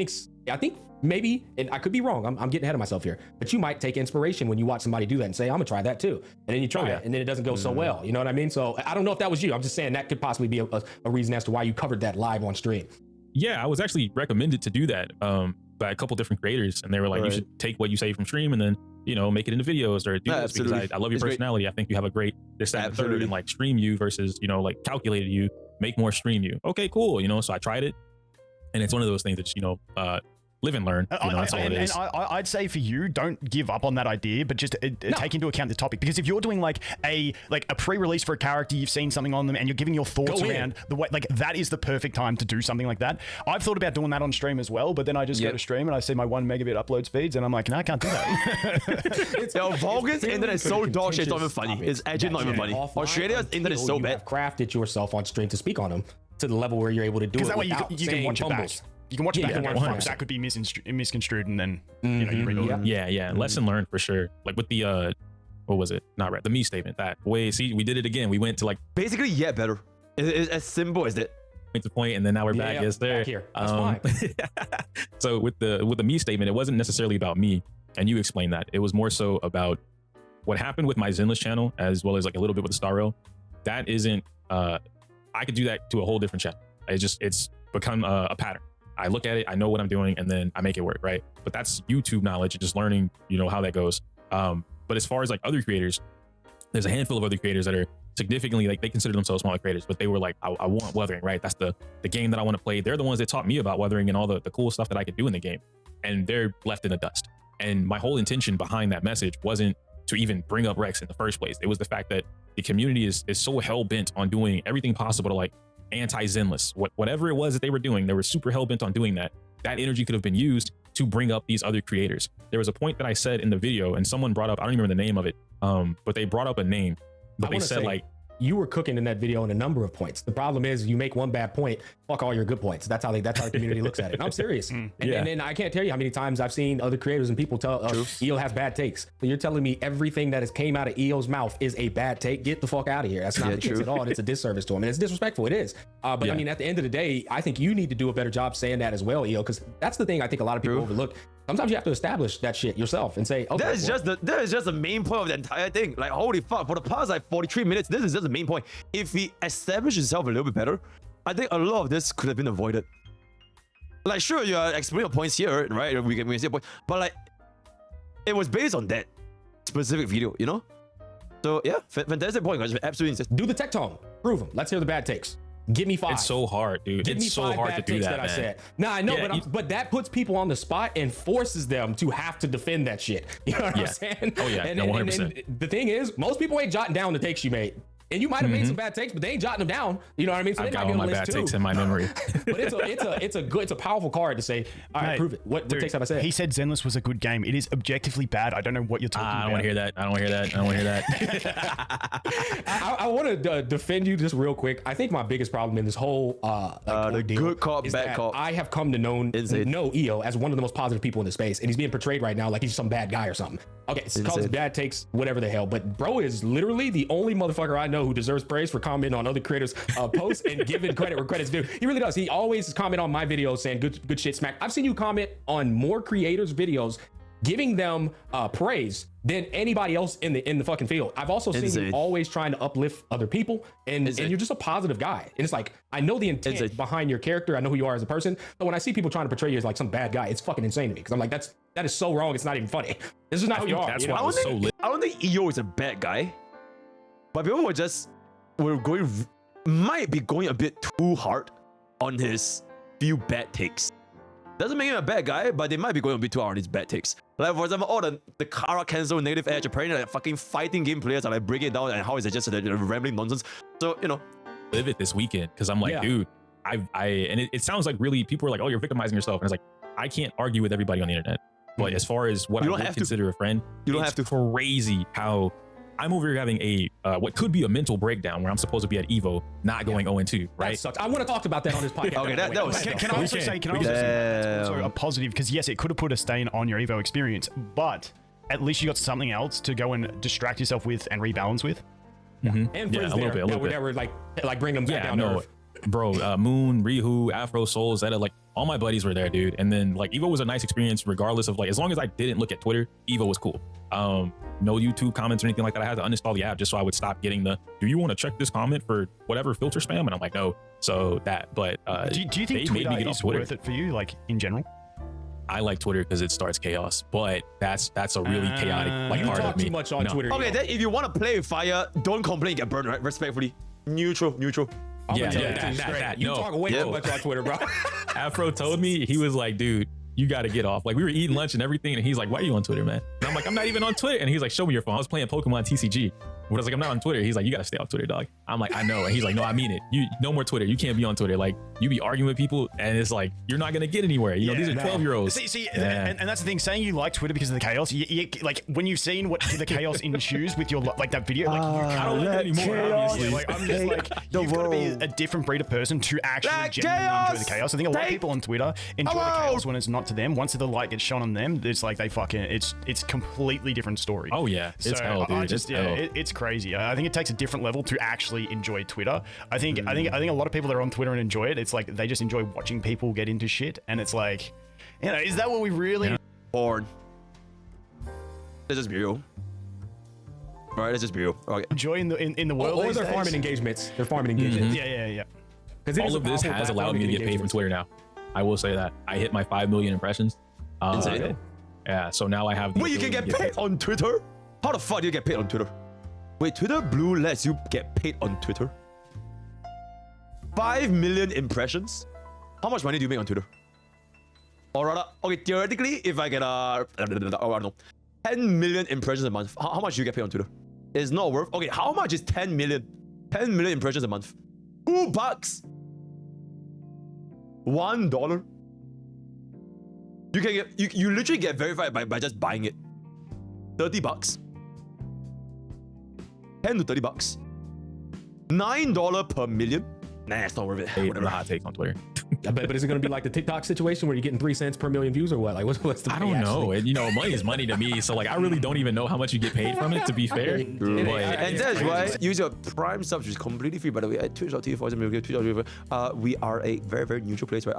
A: I think maybe, and I could be wrong. I'm getting ahead of myself here, but you might take inspiration when you watch somebody do that and say, I'm gonna try that too. And then you try it and then it doesn't go so well. You know what I mean? So I don't know if that was you. I'm just saying that could possibly be a reason as to why you covered that live on stream.
B: Yeah, I was actually recommended to do that by a couple different creators, and they were like, you should take what you say from stream and then, you know, make it into videos or do this because I love your
C: It's great.
B: personality. I think you have a great this, that, and the third,
C: Absolutely.
B: and like stream you versus, you know, like calculated you, make more stream you. Okay, cool. You know, so I tried it, and it's one of those things that, you know, live and learn. You know, that's all it is.
D: And I'd say for you, don't give up on that idea, but just take into account the topic. Because if you're doing like a pre-release for a character, you've seen something on them, and you're giving your thoughts
A: Go in.
D: around the way, like that is the perfect time to do something like that. I've thought about doing that on stream as well, but then I just go to stream and I see my 1 megabit upload speeds, and I'm like, no, I can't do that.
C: Yo, Volkin's internet is so dog shit, it's not even funny. It's actually not even funny. Australia's internet is so
A: you
C: bad.
A: have crafted yourself on stream to speak on them to the level where you're able to do it.
D: Because that way you
A: without
D: can
A: saying
D: watch it back.
A: fumbles.
D: You can watch it back and go,
B: 100%.
D: that could be misconstrued, and then you know you read it.
B: Yeah. Lesson learned for sure. Like with the what was it? Not right. The me statement. That way, see, we did it again. We went to like
C: Basically, yeah, better. It's as simple as that.
B: point to point, and then now we're back.
A: Yeah,
B: Yes, there.
A: back here. That's fine.
B: So with the me statement, it wasn't necessarily about me, and you explained that. It was more so about what happened with my Zenless channel, as well as like a little bit with the Star Rail. That isn't. I could do that to a whole different channel. It's become a pattern. I look at it, I know what I'm doing, and then I make it work, right? But that's YouTube knowledge and just learning, you know, how that goes. But as far as like other creators, there's a handful of other creators that are significantly, like, they consider themselves smaller creators, but they were like, I want weathering, right? That's the game that I want to play. They're the ones that taught me about weathering and all the cool stuff that I could do in the game. And they're left in the dust. And my whole intention behind that message wasn't to even bring up Rex in the first place. It was the fact that the community is so hell-bent on doing everything possible to like anti-Zenless. Whatever it was that they were doing, they were super hell-bent on doing that. That energy could have been used to bring up these other creators. There was a point that I said in the video, and someone brought up, I don't even remember the name of it, but they brought up a name, but they said like,
A: you were cooking in that video in a number of points. The problem is you make one bad point, fuck all your good points. That's how the community looks at it. And I'm serious. And then I can't tell you how many times I've seen other creators and people tell EO has bad takes. So you're telling me everything that has came out of EO's mouth is a bad take? Get the fuck out of here. That's not the case at all. And it's a disservice to him. And it's disrespectful. It is. But I mean, at the end of the day, I think you need to do a better job saying that as well, EO, because that's the thing I think a lot of people overlook. Sometimes you have to establish that shit yourself and say, okay,
C: That is just the main point of the entire thing. Like, holy fuck, for the past like 43 minutes, this is just the main point. If he established himself a little bit better, I think a lot of this could have been avoided. Like, sure, you are explaining your points here, right? We can see a point, but like, it was based on that specific video, you know? So yeah, fantastic point, guys. Absolutely insane.
A: Do the Tectone. Prove them. Let's hear the bad takes. Give me 5.
B: It's so hard, dude.
A: Give me
B: It's so
A: 5
B: hard to
A: bad
B: do
A: takes
B: that,
A: I
B: man.
A: said. Nah, I know,
B: Yeah,
A: but that puts people on the spot and forces them to have to defend that shit. You know what I'm
B: Yeah.
A: saying?
B: Oh, yeah.
A: And,
B: No,
A: and
B: 100%.
A: the thing is, most people ain't jotting down the takes you made. And you might have made some bad takes, but they ain't jotting them down. You know what I mean? So
B: I've
A: they
B: got
A: might
B: all
A: be on
B: my
A: the
B: bad
A: list too.
B: takes in my memory.
A: But it's a powerful card to say, all right,
D: Mate,
A: prove it. What
D: dude,
A: takes have I said?
D: He said Zenless was a good game. It is objectively bad. I don't know what you're talking about.
B: I don't want to hear that. I don't want to hear that. I don't want to hear that.
A: I want to defend you just real quick. I think my biggest problem in this whole
C: The
A: ordeal
C: good cop,
A: is
C: bad
A: that
C: cop.
A: I have come to know
C: Insane.
A: EO as one of the most positive people in the space, and he's being portrayed right now like he's some bad guy or something. Okay, it's called
C: Insane.
A: bad takes, whatever the hell. But bro is literally the only motherfucker I know who deserves praise for commenting on other creators' posts and giving credit where credit's due. He really does. He always comment on my videos saying good shit, smack. I've seen you comment on more creators' videos, giving them praise than anybody else in the fucking field. I've also seen
C: Insane.
A: you always trying to uplift other people, and you're just a positive guy. And it's like, I know the intent
C: Insane.
A: behind your character. I know who you are as a person. But when I see people trying to portray you as like some bad guy, it's fucking insane to me. Because I'm like, that is so wrong. It's not even funny. This is not who you are.
B: That's
A: you know?
B: why I was so lit.
C: I don't think EO is a bad guy, but people might be going a bit too hard on his few bad takes. Doesn't make him a bad guy, but they might be going a bit too hard on his bad takes. Like, for example, all the Kara cancel negative edge, apparently like fucking fighting game players are like breaking it down, and how is it just rambling nonsense? So, you know,
B: Live it this weekend because I'm like,
A: Yeah.
B: dude, and it sounds like really people are like, oh, you're victimizing yourself, and it's like, I can't argue with everybody on the internet. But as far as what
C: You
B: I
C: don't
B: would
C: have to.
B: consider a friend,
C: You don't
B: it's
C: have to.
B: crazy how I'm over here having a what could be a mental breakdown where I'm supposed to be at Evo, not going 0-2,
A: That
B: right?
A: sucks. I want to talk about that on this podcast.
C: Okay, that was-
D: Can I also say that's also a positive, because yes, it could have put a stain on your Evo experience, but at least you got something else to go and distract yourself with and rebalance with.
A: And
B: Yeah,
A: friends
B: a little bit, a little bit.
A: that were like bring them back
B: Yeah,
A: down to
B: no,
A: earth.
B: bro, Moon, Rihu, Afro, Soul, Zeta, like all my buddies were there, dude. And then like Evo was a nice experience, regardless of like, as long as I didn't look at Twitter, Evo was cool. No YouTube comments or anything like that. I had to uninstall the app just so I would stop getting the, do you want to check this comment for whatever filter spam? And I'm like, no. So that, but
D: Do you think
B: they made
D: Twitter
B: me get off
D: is
B: Twitter.
D: worth it for you, like in general?
B: I like Twitter because it starts chaos, but that's a really chaotic like
A: You
B: part
A: talk
B: of me.
A: too much on
B: No.
A: Twitter.
C: okay,
A: EO.
C: then if you want to play with fire, don't complain, get burned, right? Respectfully. Neutral.
A: I'm
B: Yeah,
A: gonna tell
B: yeah,
A: you to you
B: that,
A: straight. You
B: no.
A: talk way
C: Yeah.
A: too much on Twitter, bro.
B: Afro told me, he was like, dude, you got to get off. Like we were eating lunch and everything. And he's like, why are you on Twitter, man? And I'm like, I'm not even on Twitter. And he's like, show me your phone. I was playing Pokemon TCG. But I was like, I'm not on Twitter. He's like, you got to stay off Twitter, dog. I'm like, I know. And he's like, no, I mean it. You no more Twitter. You can't be on Twitter. Like you be arguing with people and it's like, you're not going to get anywhere. You know, these are 12-year-olds.
D: See,
B: Yeah.
D: and that's the thing. Saying you like Twitter because of the chaos, like when you've seen what the chaos ensues with your like that video, like you
B: I don't like it anymore, obviously.
D: like I'm just like you've got to be a different breed of person to actually
C: That
D: genuinely
C: chaos!
D: enjoy the chaos. I think a lot of people on Twitter enjoy the chaos when it's not to them. Once the light gets shone on them, it's like they fucking it's completely different story.
B: Oh, yeah. It's hell, dude.
D: I just
B: It's hell.
D: it's crazy. I think it takes a different level to actually enjoy Twitter. I think a lot of people that are on Twitter and enjoy it, it's like they just enjoy watching people get into shit, and it's like, you know, is that what we really?
B: Yeah.
C: Porn. Let's just be real. Alright, let's just be real. Okay.
D: Enjoy in the world.
A: Or
D: these
A: they're
D: days?
A: farming engagements. They're farming engagements.
D: Yeah.
A: Because
B: All of this has allowed me to get paid from Twitter now. I will say that. I hit my 5 million impressions.
C: Insane.
B: Yeah, so now I have the
C: Wait, you can
B: ability
C: get
B: to
C: paid on Twitter? How the fuck do you get paid on Twitter? Wait, Twitter Blue lets you get paid on Twitter? 5 million impressions? How much money do you make on Twitter? Or rather, okay, theoretically, if I get I don't know, 10 million impressions a month, how much do you get paid on Twitter? It's not worth. Okay, how much is 10 million? 10 million impressions a month. $2? $1? You can get you literally get verified by just buying it. $30. 10 to $30. $9 per million? Nah, it's not worth it.
B: paid from
C: Whatever.
B: the hot takes on Twitter.
A: But is it going to be like the TikTok situation where you're getting 3 cents per million views or what? Like, what's the
B: I don't know. And, you know, money is money to me. So, like, I really don't even know how much you get paid from it, to be fair.
A: It
B: But-
A: ain't-
C: And
A: it's
C: that's
A: crazy.
C: why use your Prime subs, which is completely free, by the way, at twitch.tv. We are a very, very neutral place, right?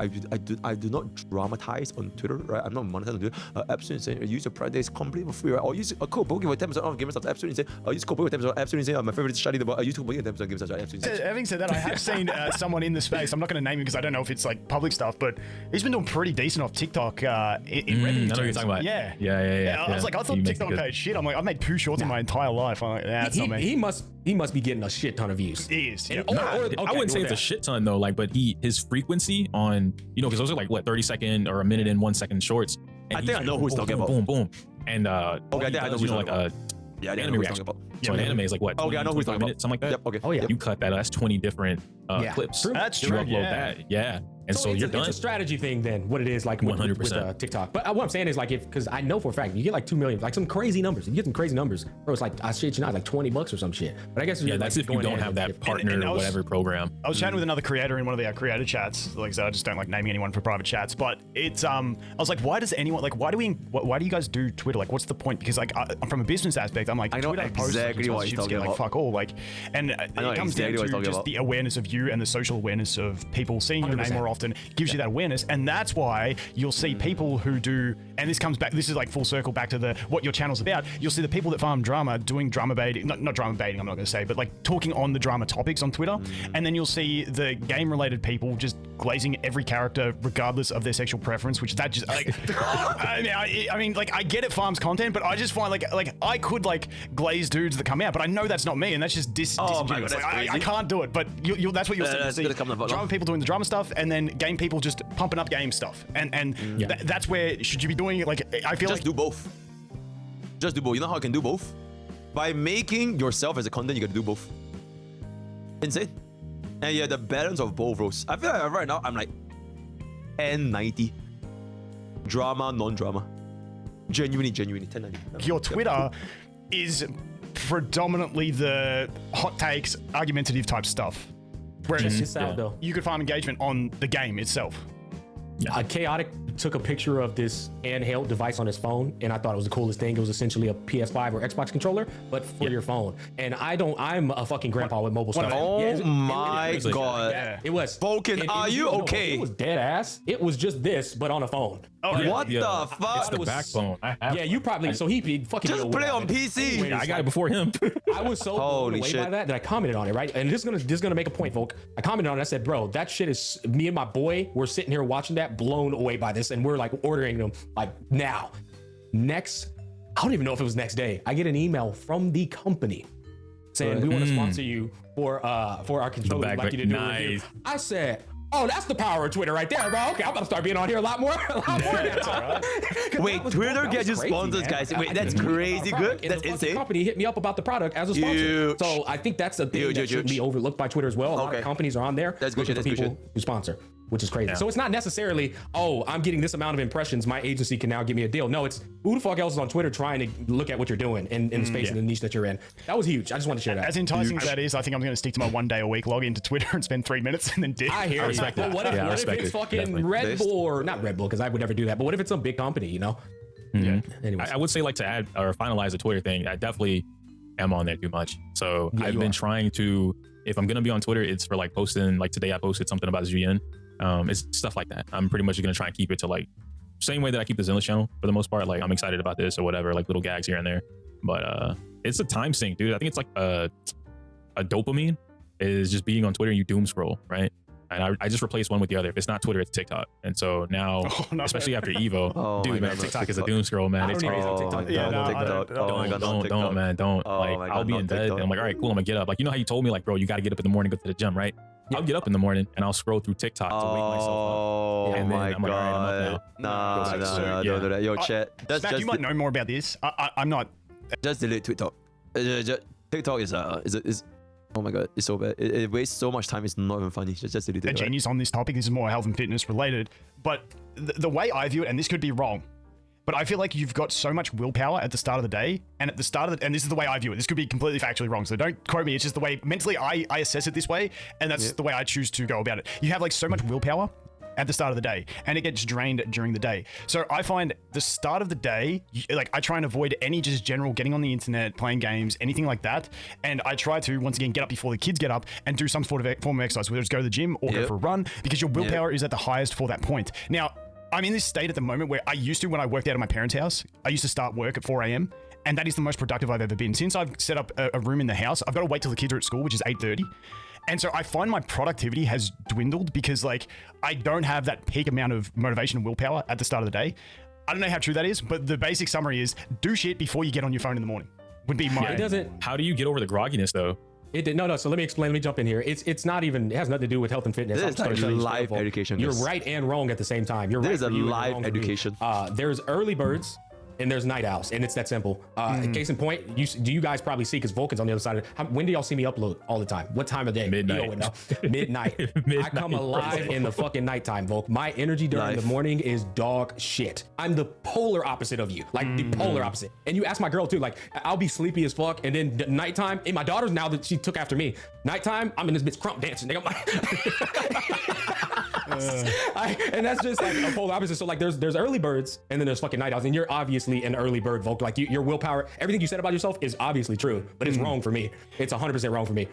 C: I do not dramatize on Twitter, right? I'm not monetized on Twitter. Absolutely insane. Use your Prime days completely for free, right? Or use a code Pokke with 10% off Gamers. That's absolutely insane. Use code Pokke with 10% off. Absolutely insane. My favorite is study the use code Pokke with 10% Gamers. That's absolutely insane.
D: Having said that, I have seen someone in the space. I'm not going to name him because I don't know if it's like public stuff, but he's been doing pretty decent off TikTok in revenue.
B: I know what you're
D: terms.
B: talking about.
D: Yeah. I was like, I thought TikTok paid shit. I'm like, I've made 2 shorts in my entire life. I'm like, that's not me.
A: He must be getting a shit ton of views.
D: He is. Yeah.
B: I wouldn't say it's a shit ton though, like, but his frequency on, because those are like what 30-second or a minute and 1 second shorts.
C: I think I know who he's talking about.
B: Boom, boom, and
C: okay, I think I know who he's talking about. Yeah, I think I know who he's talking about.
B: So an anime is like what?
C: Okay, I know who he's talking about.
B: Something like that.
C: Yep. Okay.
A: Oh yeah.
B: You cut that. That's 20 different clips.
D: That's
B: You
D: true.
B: upload that. Yeah. And so you're done.
A: It's a strategy thing then, what it is like with
B: 100%.
A: TikTok. But what I'm saying is like, because I know for a fact, you get like 2 million, like some crazy numbers. You get some crazy numbers. Bro, it's like, I shit you not, like $20 or some shit. But I guess
B: that's if you don't have that partner or whatever program.
D: I was chatting with another creator in one of the creator chats. Like I said, I just don't like naming anyone for private chats. But it's I was like, why does anyone why do you guys do Twitter? Like, what's the point? Because like I'm from a business aspect, I'm like,
C: I know
D: Twitter
C: exactly what he's talking about.
D: Like, fuck all. Like, and it comes down to just the awareness of you and the social awareness of people seeing your name more often gives you that awareness. And that's why you'll see people who do, and this comes back, this is like full circle back to what your channel's about. You'll see the people that farm drama doing drama baiting, not drama baiting, I'm not going to say, but like talking on the drama topics on Twitter. And then you'll see the game related people just glazing every character regardless of their sexual preference, which that just like, I mean, like I get it farms content, but I just find like I could like glaze dudes that come out, but I know that's not me, and that's just disingenuous.
C: God,
D: like, I can't do it, but that's what you'll see. Drama people doing the drama stuff, and then game people just pumping up game stuff, and that's where should you be doing it? Like I feel
C: just do both. Just do both. You know how I can do both? By making yourself as a content, you gotta do both. Insane. And yeah, the balance of both roles. I feel like right now I'm like 10-90. Drama, non-drama. Genuinely 10-90.
D: Your Twitter is predominantly the hot takes, argumentative type stuff. Whereas
A: It's out though.
D: you could find engagement on the game itself.
A: Chaotic took a picture of this handheld device on his phone, and I thought it was the coolest thing. It was essentially a PS5 or Xbox controller, but for your phone. And I'm a fucking grandpa with mobile stuff.
C: Oh my god.
D: Yeah.
A: It was.
C: Volkin, are you okay?
A: It was dead ass. It was just this, but on a phone.
C: What the fuck?
B: It's the backbone.
A: Yeah, you probably. So he fucking
C: Just play on PC.
A: Anyway,
B: I got it before him.
A: I was so blown
C: Holy
A: away
C: shit.
A: by that I commented on it, right? And this is gonna make a point, Volk. I commented on it. I said, bro, that shit is. Me and my boy, we're sitting here watching that, blown away by this, and we're like ordering them like now. Next, I don't even know if it was next day. I get an email from the company saying we want to sponsor you for our controller. We'd like you to do a review. I said, oh, that's the power of Twitter right there, bro. Okay, I'm gonna start being on here a lot more. Now.
C: Wait, Twitter gets you sponsors, guys. Wait, that's crazy good. That's insane.
A: The company hit me up about the product as a sponsor.
C: Huge.
A: So I think that's a thing that should be overlooked by Twitter as well. A lot of companies are on there.
C: That's good shit,
A: looking for
C: that's good
A: people who sponsor, which is crazy. So it's not necessarily, oh, I'm getting this amount of impressions, my agency can now give me a deal. No, it's who the fuck else is on Twitter trying to look at what you're doing in the space and the niche that you're in. That was huge. I just want to share that.
D: As enticing as that is, I think I'm going to stick to my 1 day a week, log into Twitter and spend 3 minutes and then dip.
A: I hear you. But what if it's fucking Red Bull or not Red Bull, because I would never do that, but what if it's some big company, you know?
B: Yeah.
A: Anyways.
B: I would say like to add or finalize the Twitter thing, I definitely am on there too much. So
A: Yeah,
B: I've
A: you
B: been
A: are.
B: trying to, if I'm going to be on Twitter, it's for like posting, like today I posted something about GN. It's stuff like that. I'm pretty much going to try and keep it to like same way that I keep the Zenless channel for the most part. Like I'm excited about this or whatever, like little gags here and there. But it's a time sink, dude. I think it's like a dopamine is just being on Twitter and you doom scroll, right? And I just replaced one with the other. If it's not Twitter, it's TikTok. And so now, especially after Evo, dude, man, TikTok is a doom scroll, man. It's crazy. Don't, man, don't. Like, I'll be in bed and I'm like, all right, cool, I'm gonna get up. Like, you know how you told me, like, bro, you gotta get up in the morning, go to the gym, right? I'll get up in the morning and I'll scroll through TikTok to wake myself up.
C: Oh
B: And then
C: my
B: I'm like, all right, I'm
C: god.
B: up now.
C: Nah, don't do that. Yo, chat.
D: Matt, you might know more about this. I'm not.
C: Just delete TikTok. TikTok is oh my god, it's so bad. It wastes so much time. It's not even funny. Just delete it.
D: A genius on this topic. This is more health and fitness related. But the way I view it, and this could be wrong, but I feel like you've got so much willpower at the start of the day, and at the start of and this is the way I view it. This could be completely factually wrong, so don't quote me. It's just the way mentally I assess it this way, and that's the way I choose to go about it. You have like so much willpower at the start of the day, and it gets drained during the day. So I find the start of the day, like I try and avoid any just general getting on the internet, playing games, anything like that. And I try to, once again, get up before the kids get up and do some sort of form of exercise, whether it's go to the gym or go for a run, because your willpower is at the highest for that point. Now, I'm in this state at the moment where I used to, when I worked out of my parents' house, I used to start work at 4 a.m. And that is the most productive I've ever been. Since I've set up a room in the house, I've got to wait till the kids are at school, which is 8:30. And so I find my productivity has dwindled because like I don't have that peak amount of motivation and willpower at the start of the day. I don't know how true that is, but the basic summary is do shit before you get on your phone in the morning. Would be my.
A: It doesn't.
B: How do you get over the grogginess though?
A: It did no. So let me explain. Let me jump in here. It's not even. It has nothing to do with health and fitness.
C: This is like live education.
A: You're right and wrong at the same time. You're right.
C: This is a
A: for you and you're
C: live
A: wrong for me.
C: education.
A: There's early birds and there's night owls, and it's that simple. Case in point, you guys probably see because Volkin's on the other side. When do y'all see me upload all the time? What time of day?
B: Midnight.
A: You know, midnight. I come alive in the fucking nighttime, Volk. My energy during the morning is dog shit. I'm the polar opposite of you, like the polar opposite. And you ask my girl too, like I'll be sleepy as fuck, and then nighttime. And my daughter's now that she took after me. Nighttime, I'm in this bitch crump dancing. Nigga. And that's just like a polar opposite. So like there's early birds and then there's fucking night owls, and you're obviously an early bird, Volk. Like your willpower, everything you said about yourself is obviously true, but it's wrong for me. It's 100% wrong for me.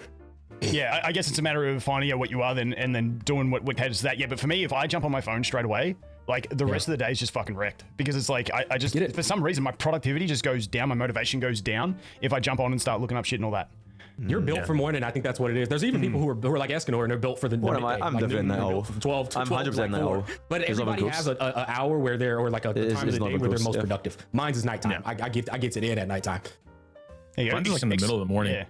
D: Yeah, I guess it's a matter of finding out what you are and then doing what caters to that. Yeah, but for me, if I jump on my phone straight away, like the rest of the day is just fucking wrecked because it's like I just for some reason my productivity just goes down, my motivation goes down if I jump on and start looking up shit and all that.
A: You're built for morning. I think that's what it is. There's even people who are like Escanor and they're built for the
C: What am
A: midday.
C: I? I'm definitely an owl.
A: 12 to
C: I'm
A: 12
C: 100% an
A: like 4.
C: owl.
A: But
C: There's
A: everybody
C: other
A: has an hour where they're, or like a time of the
C: not
A: day
C: a
A: where they're
C: ghost,
A: most
C: yeah.
A: productive. Mine's is nighttime.
B: Yeah.
A: I get it in at nighttime.
D: There you go.
B: Mine's like in the middle of the morning.
D: Yeah.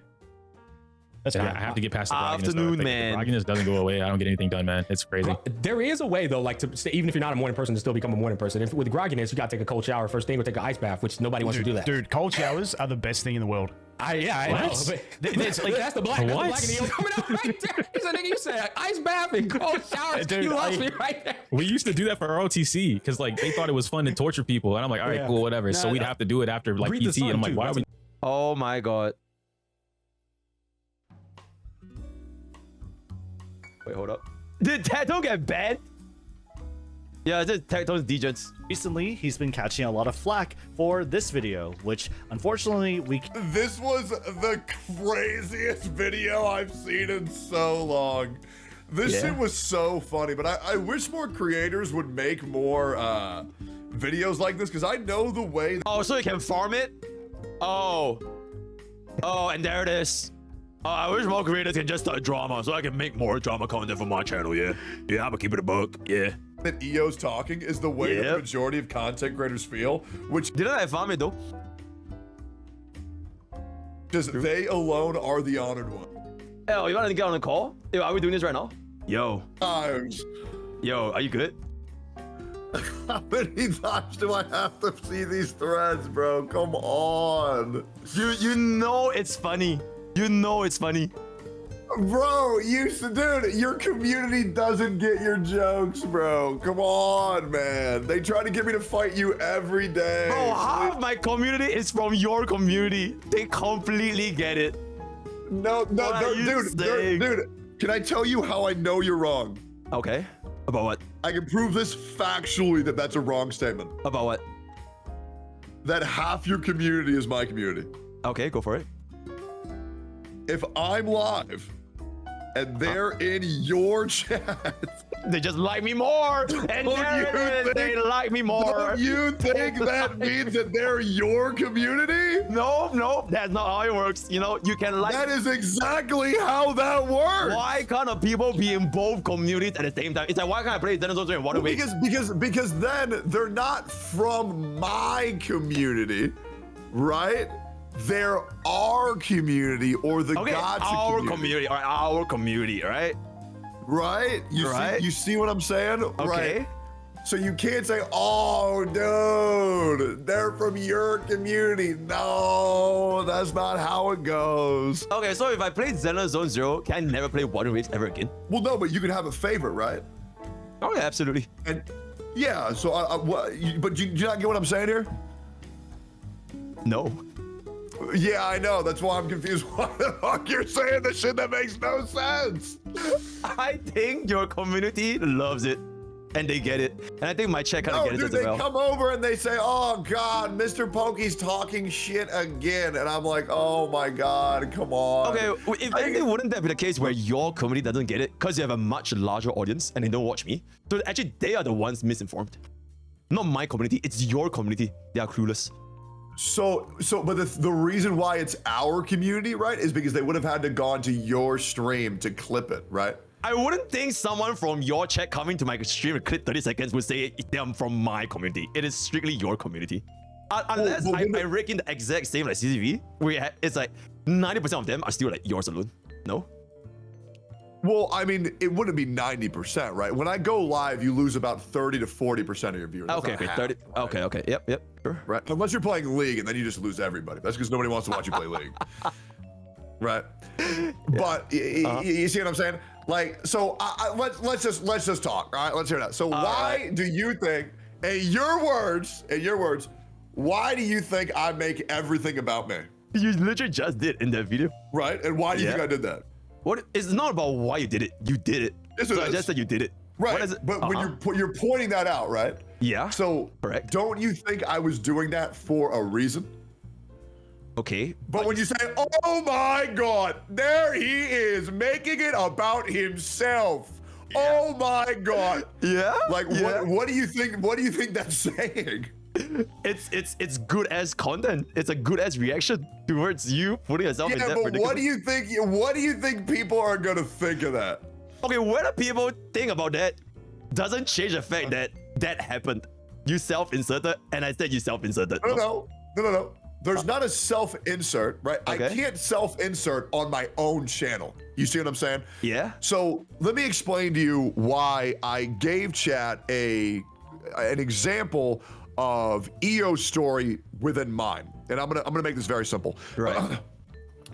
D: That's
B: Yeah,
D: fine.
B: I have to get past the grogginess.
C: Afternoon,
B: though. If
C: man.
B: The grogginess doesn't go away. I don't get anything done, man. It's crazy.
A: There is a way though, like to stay, even if you're not a morning person, to still become a morning person. If with grogginess, you got to take a cold shower first thing or take an ice bath, which nobody wants to do that.
D: Dude, cold showers are the best thing in the world.
A: I know. But that's the black and the yellow coming out right there. He said, nigga, you said ice bath and cold showers.
D: Dude,
A: you lost me right there.
B: We used to do that for our OTC because like they thought it was fun to torture people, and I'm like, all right, cool, whatever. So we'd have to do it after like
A: Breathe the
B: PT, and I'm like,
A: sun,
B: why
A: too.
B: are we?
C: Oh my god. Wait, hold up. Did Tectone get banned? Yeah, it's just Tectone's degens.
E: Recently, he's been catching a lot of flack for this video, which unfortunately
F: This was the craziest video I've seen in so long. This shit was so funny, but I wish more creators would make more videos like this because I know the way.
C: Oh, so you can farm it? Oh. Oh, and there it is. I wish more creators can just start drama so I can make more drama content for my channel, yeah. Yeah, I'm gonna keep it a buck, yeah.
F: That EO's talking is the way that the majority of content creators feel, which
C: Didn't I farm it though?
F: just they alone are the honored one.
C: Oh, you wanna get on the call? Yo, are we doing this right now? Yo,
F: Times.
C: yo, are you good?
F: How many times do I have to see these threads, bro? Come on.
C: You know it's funny. You know it's funny.
F: Bro, dude, your community doesn't get your jokes, bro. Come on, man. They try to get me to fight you every day.
C: Bro, half my community is from your community. They completely get it.
F: No,
C: What are you saying?
F: dude. Can I tell you how I know you're wrong?
C: Okay. About what?
F: I can prove this factually that that's a wrong statement.
C: About what?
F: That half your community is my community.
C: Okay, go for it.
F: If I'm live and they're in your chat,
C: They just like me more. And they like me more.
F: don't you think that means that they're your community?
C: No, that's not how it works. You know, you can like.
F: That is exactly how that works.
C: Why can't people be in both communities at the same time? It's like, why can't I play Dinosaurs in one way?
F: Because then they're not from my community, right? They're our community or the
C: Okay,
F: Gacha
C: our community, all right, our community, right?
F: right? You see what I'm saying?
C: Okay.
F: Right. So you can't say, oh, dude, they're from your community. No, that's not how it goes.
C: Okay, so if I play Xena Zone Zero, can I never play Water Waves ever again?
F: Well, no, but you can have a favorite, right?
C: Okay, absolutely.
F: And yeah, so but you not get what I'm saying here?
C: No.
F: Yeah, I know. That's why I'm confused. Why the fuck you're saying the shit that makes no sense?
C: I think your community loves it. And they get it. And I think my chat kind of
F: No,
C: gets
F: dude,
C: it as
F: they
C: well.
F: come over and they say, oh, God, MrPokke's talking shit again. And I'm like, oh, my God, come on.
C: Okay, if anything, wouldn't that be the case where your community doesn't get it because you have a much larger audience and they don't watch me? So actually, they are the ones misinformed. Not my community, it's your community. They are clueless.
F: But the reason why it's our community, right, is because they would have had to gone to your stream to clip it, right?
C: I wouldn't think someone from your chat coming to my stream and clip 30 seconds would say them from my community. It is strictly your community. Unless I rake in the exact same like CCV, where it's like 90% of them are still like yours alone. No?
F: Well, I mean, it wouldn't be 90%, right? When I go live, you lose about 30 to 40% of your viewers. That's
C: Okay,
F: not
C: okay,
F: half,
C: 30.
F: right?
C: Okay, yep, sure.
F: Right. Unless you're playing League, and then you just lose everybody. That's because nobody wants to watch you play League. Right. But you see what I'm saying? Like, so let's just talk. All right, let's hear that. So why do you think, in your words, why do you think I make everything about me?
C: You literally just did in that video.
F: Right. And why do you think I did that?
C: What? It's not about why you did it. You did it.
F: Yes,
C: So I just said you did it.
F: Right. But when you're pointing that out, right?
C: Yeah.
F: So
C: correct.
F: Don't you think I was doing that for a reason?
C: Okay.
F: But when you say, "Oh my God, there he is making it about himself," oh my God, like what do you think? What do you think that's saying?
C: It's good as content. It's a good as reaction towards you putting yourself in that
F: but
C: predicament.
F: what do you think people are gonna think of that?
C: Okay, whether people think about that doesn't change the fact that that happened. You self-inserted, and I said you self-inserted.
F: No. There's not a self-insert, right?
C: Okay.
F: I can't self-insert on my own channel. You see what I'm saying?
C: Yeah.
F: So let me explain to you why I gave chat an example of EO's story within mine, and I'm gonna make this very simple.
C: Right.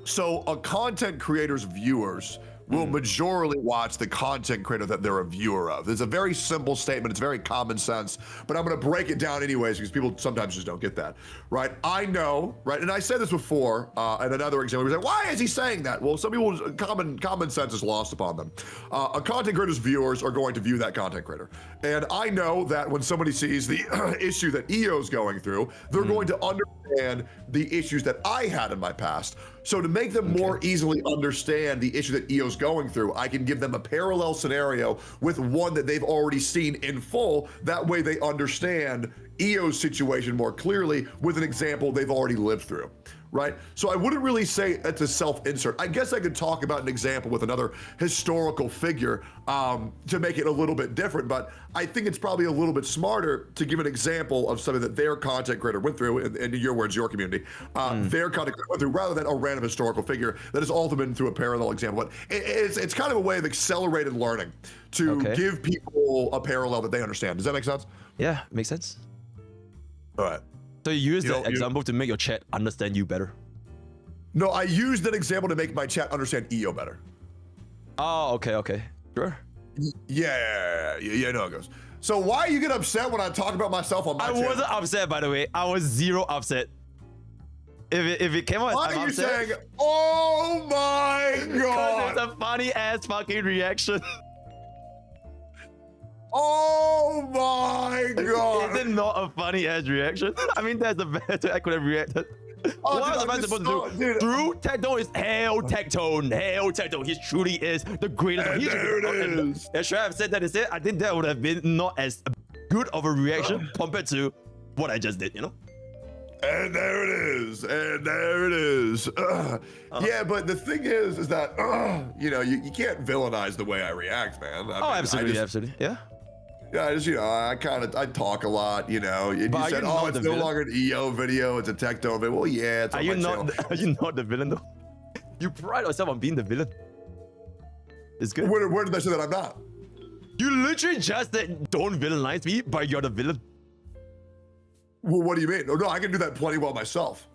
F: So a content creator's viewers will majorly watch the content creator that they're a viewer of. It's a very simple statement. It's very common sense, but I'm going to break it down anyways because people sometimes just don't get that, right? I know, right? And I said this before in another example. We say, why is he saying that? Well, some people's common sense is lost upon them. A content creator's viewers are going to view that content creator. And I know that when somebody sees the issue that EO's going through, they're going to understand the issues that I had in my past. So to make them more easily understand the issue that EO's going through, I can give them a parallel scenario with one that they've already seen in full. That way they understand EO's situation more clearly with an example they've already lived through, right? So I wouldn't really say it's a self-insert. I guess I could talk about an example with another historical figure to make it a little bit different, but I think it's probably a little bit smarter to give an example of something that their content creator went through, and in your words, your community, their content creator went through, rather than a random historical figure that has also been through a parallel example. But it's kind of a way of accelerated learning to give people a parallel that they understand. Does that make sense?
C: Yeah, makes sense.
F: All right.
C: So you use that example to make your chat understand you better.
F: No, I used that example to make my chat understand EO better.
C: Oh, okay. Sure.
F: Yeah, I know how it goes. So why you get upset when I talk about myself on my channel?
C: I wasn't upset, by the way. I was zero upset. If it came out
F: why
C: as
F: are
C: I'm
F: you
C: upset,
F: saying, oh my
C: because
F: God?
C: it's a funny ass fucking reaction.
F: Oh my God.
C: Is it not a funny ass reaction? I mean, that's the best I could have reacted. What was I supposed to do? True, Tectone is hell Tectone. He truly is the greatest.
F: And there it is.
C: And should I have said that instead? I think that would have been not as good of a reaction compared to what I just did, you know?
F: And there it is. Yeah, but the thing is that, you can't villainize the way I react, man.
C: Absolutely. Yeah.
F: Yeah, I talk a lot, You
C: But
F: said, it's no longer an EO video, it's a Tectone video. Well, yeah, it's on my channel.
C: Are you not the villain, though? You pride yourself on being the villain. It's good.
F: Where did I say that I'm not?
C: You literally just said, don't villainize me, but you're the villain.
F: Well, what do you mean? Oh, no, I can do that plenty well myself.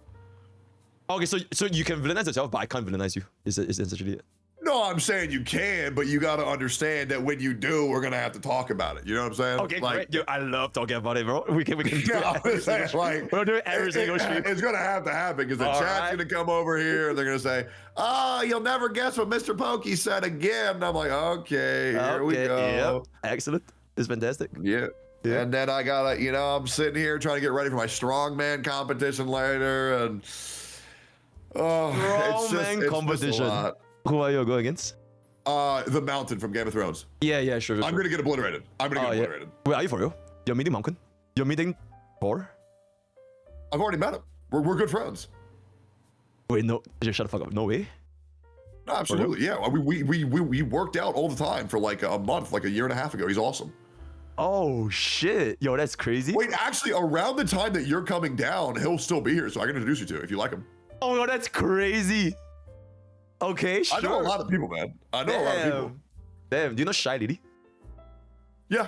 C: Okay, so you can villainize yourself, but I can't villainize you. Is essentially it.
F: No, I'm saying you can, but you got to understand that when you do, we're going to have to talk about it. You know what I'm saying?
C: Okay, great. Dude, I love talking about it, bro. We can do it. We'll do it every single stream.
F: It's going to have to happen because the chat's going to come over here and they're going to say, you'll never guess what MrPokke said again. And I'm like, okay, here we go.
C: Yep. Excellent. It's fantastic.
F: Yeah. And then I got to, I'm sitting here trying to get ready for my strongman competition later. And,
C: strongman competition. Who are you going against?
F: The Mountain from Game of Thrones.
C: Yeah, sure.
F: I'm gonna get obliterated. Wait,
C: are you for real? You're meeting Mountain? You're meeting Thor?
F: I've already met him. We're good friends.
C: Wait, no, just shut the fuck up. No way.
F: Absolutely, yeah. We worked out all the time for like a month, like a year and a half ago. He's awesome.
C: Oh shit, yo, that's crazy.
F: Wait, actually, around the time that you're coming down, he'll still be here, so I can introduce you to if you like him.
C: Oh no, that's crazy. Okay, sure.
F: I know a lot of people, man. I know a lot of people.
C: Damn, do you know Shy Lady?
F: Yeah.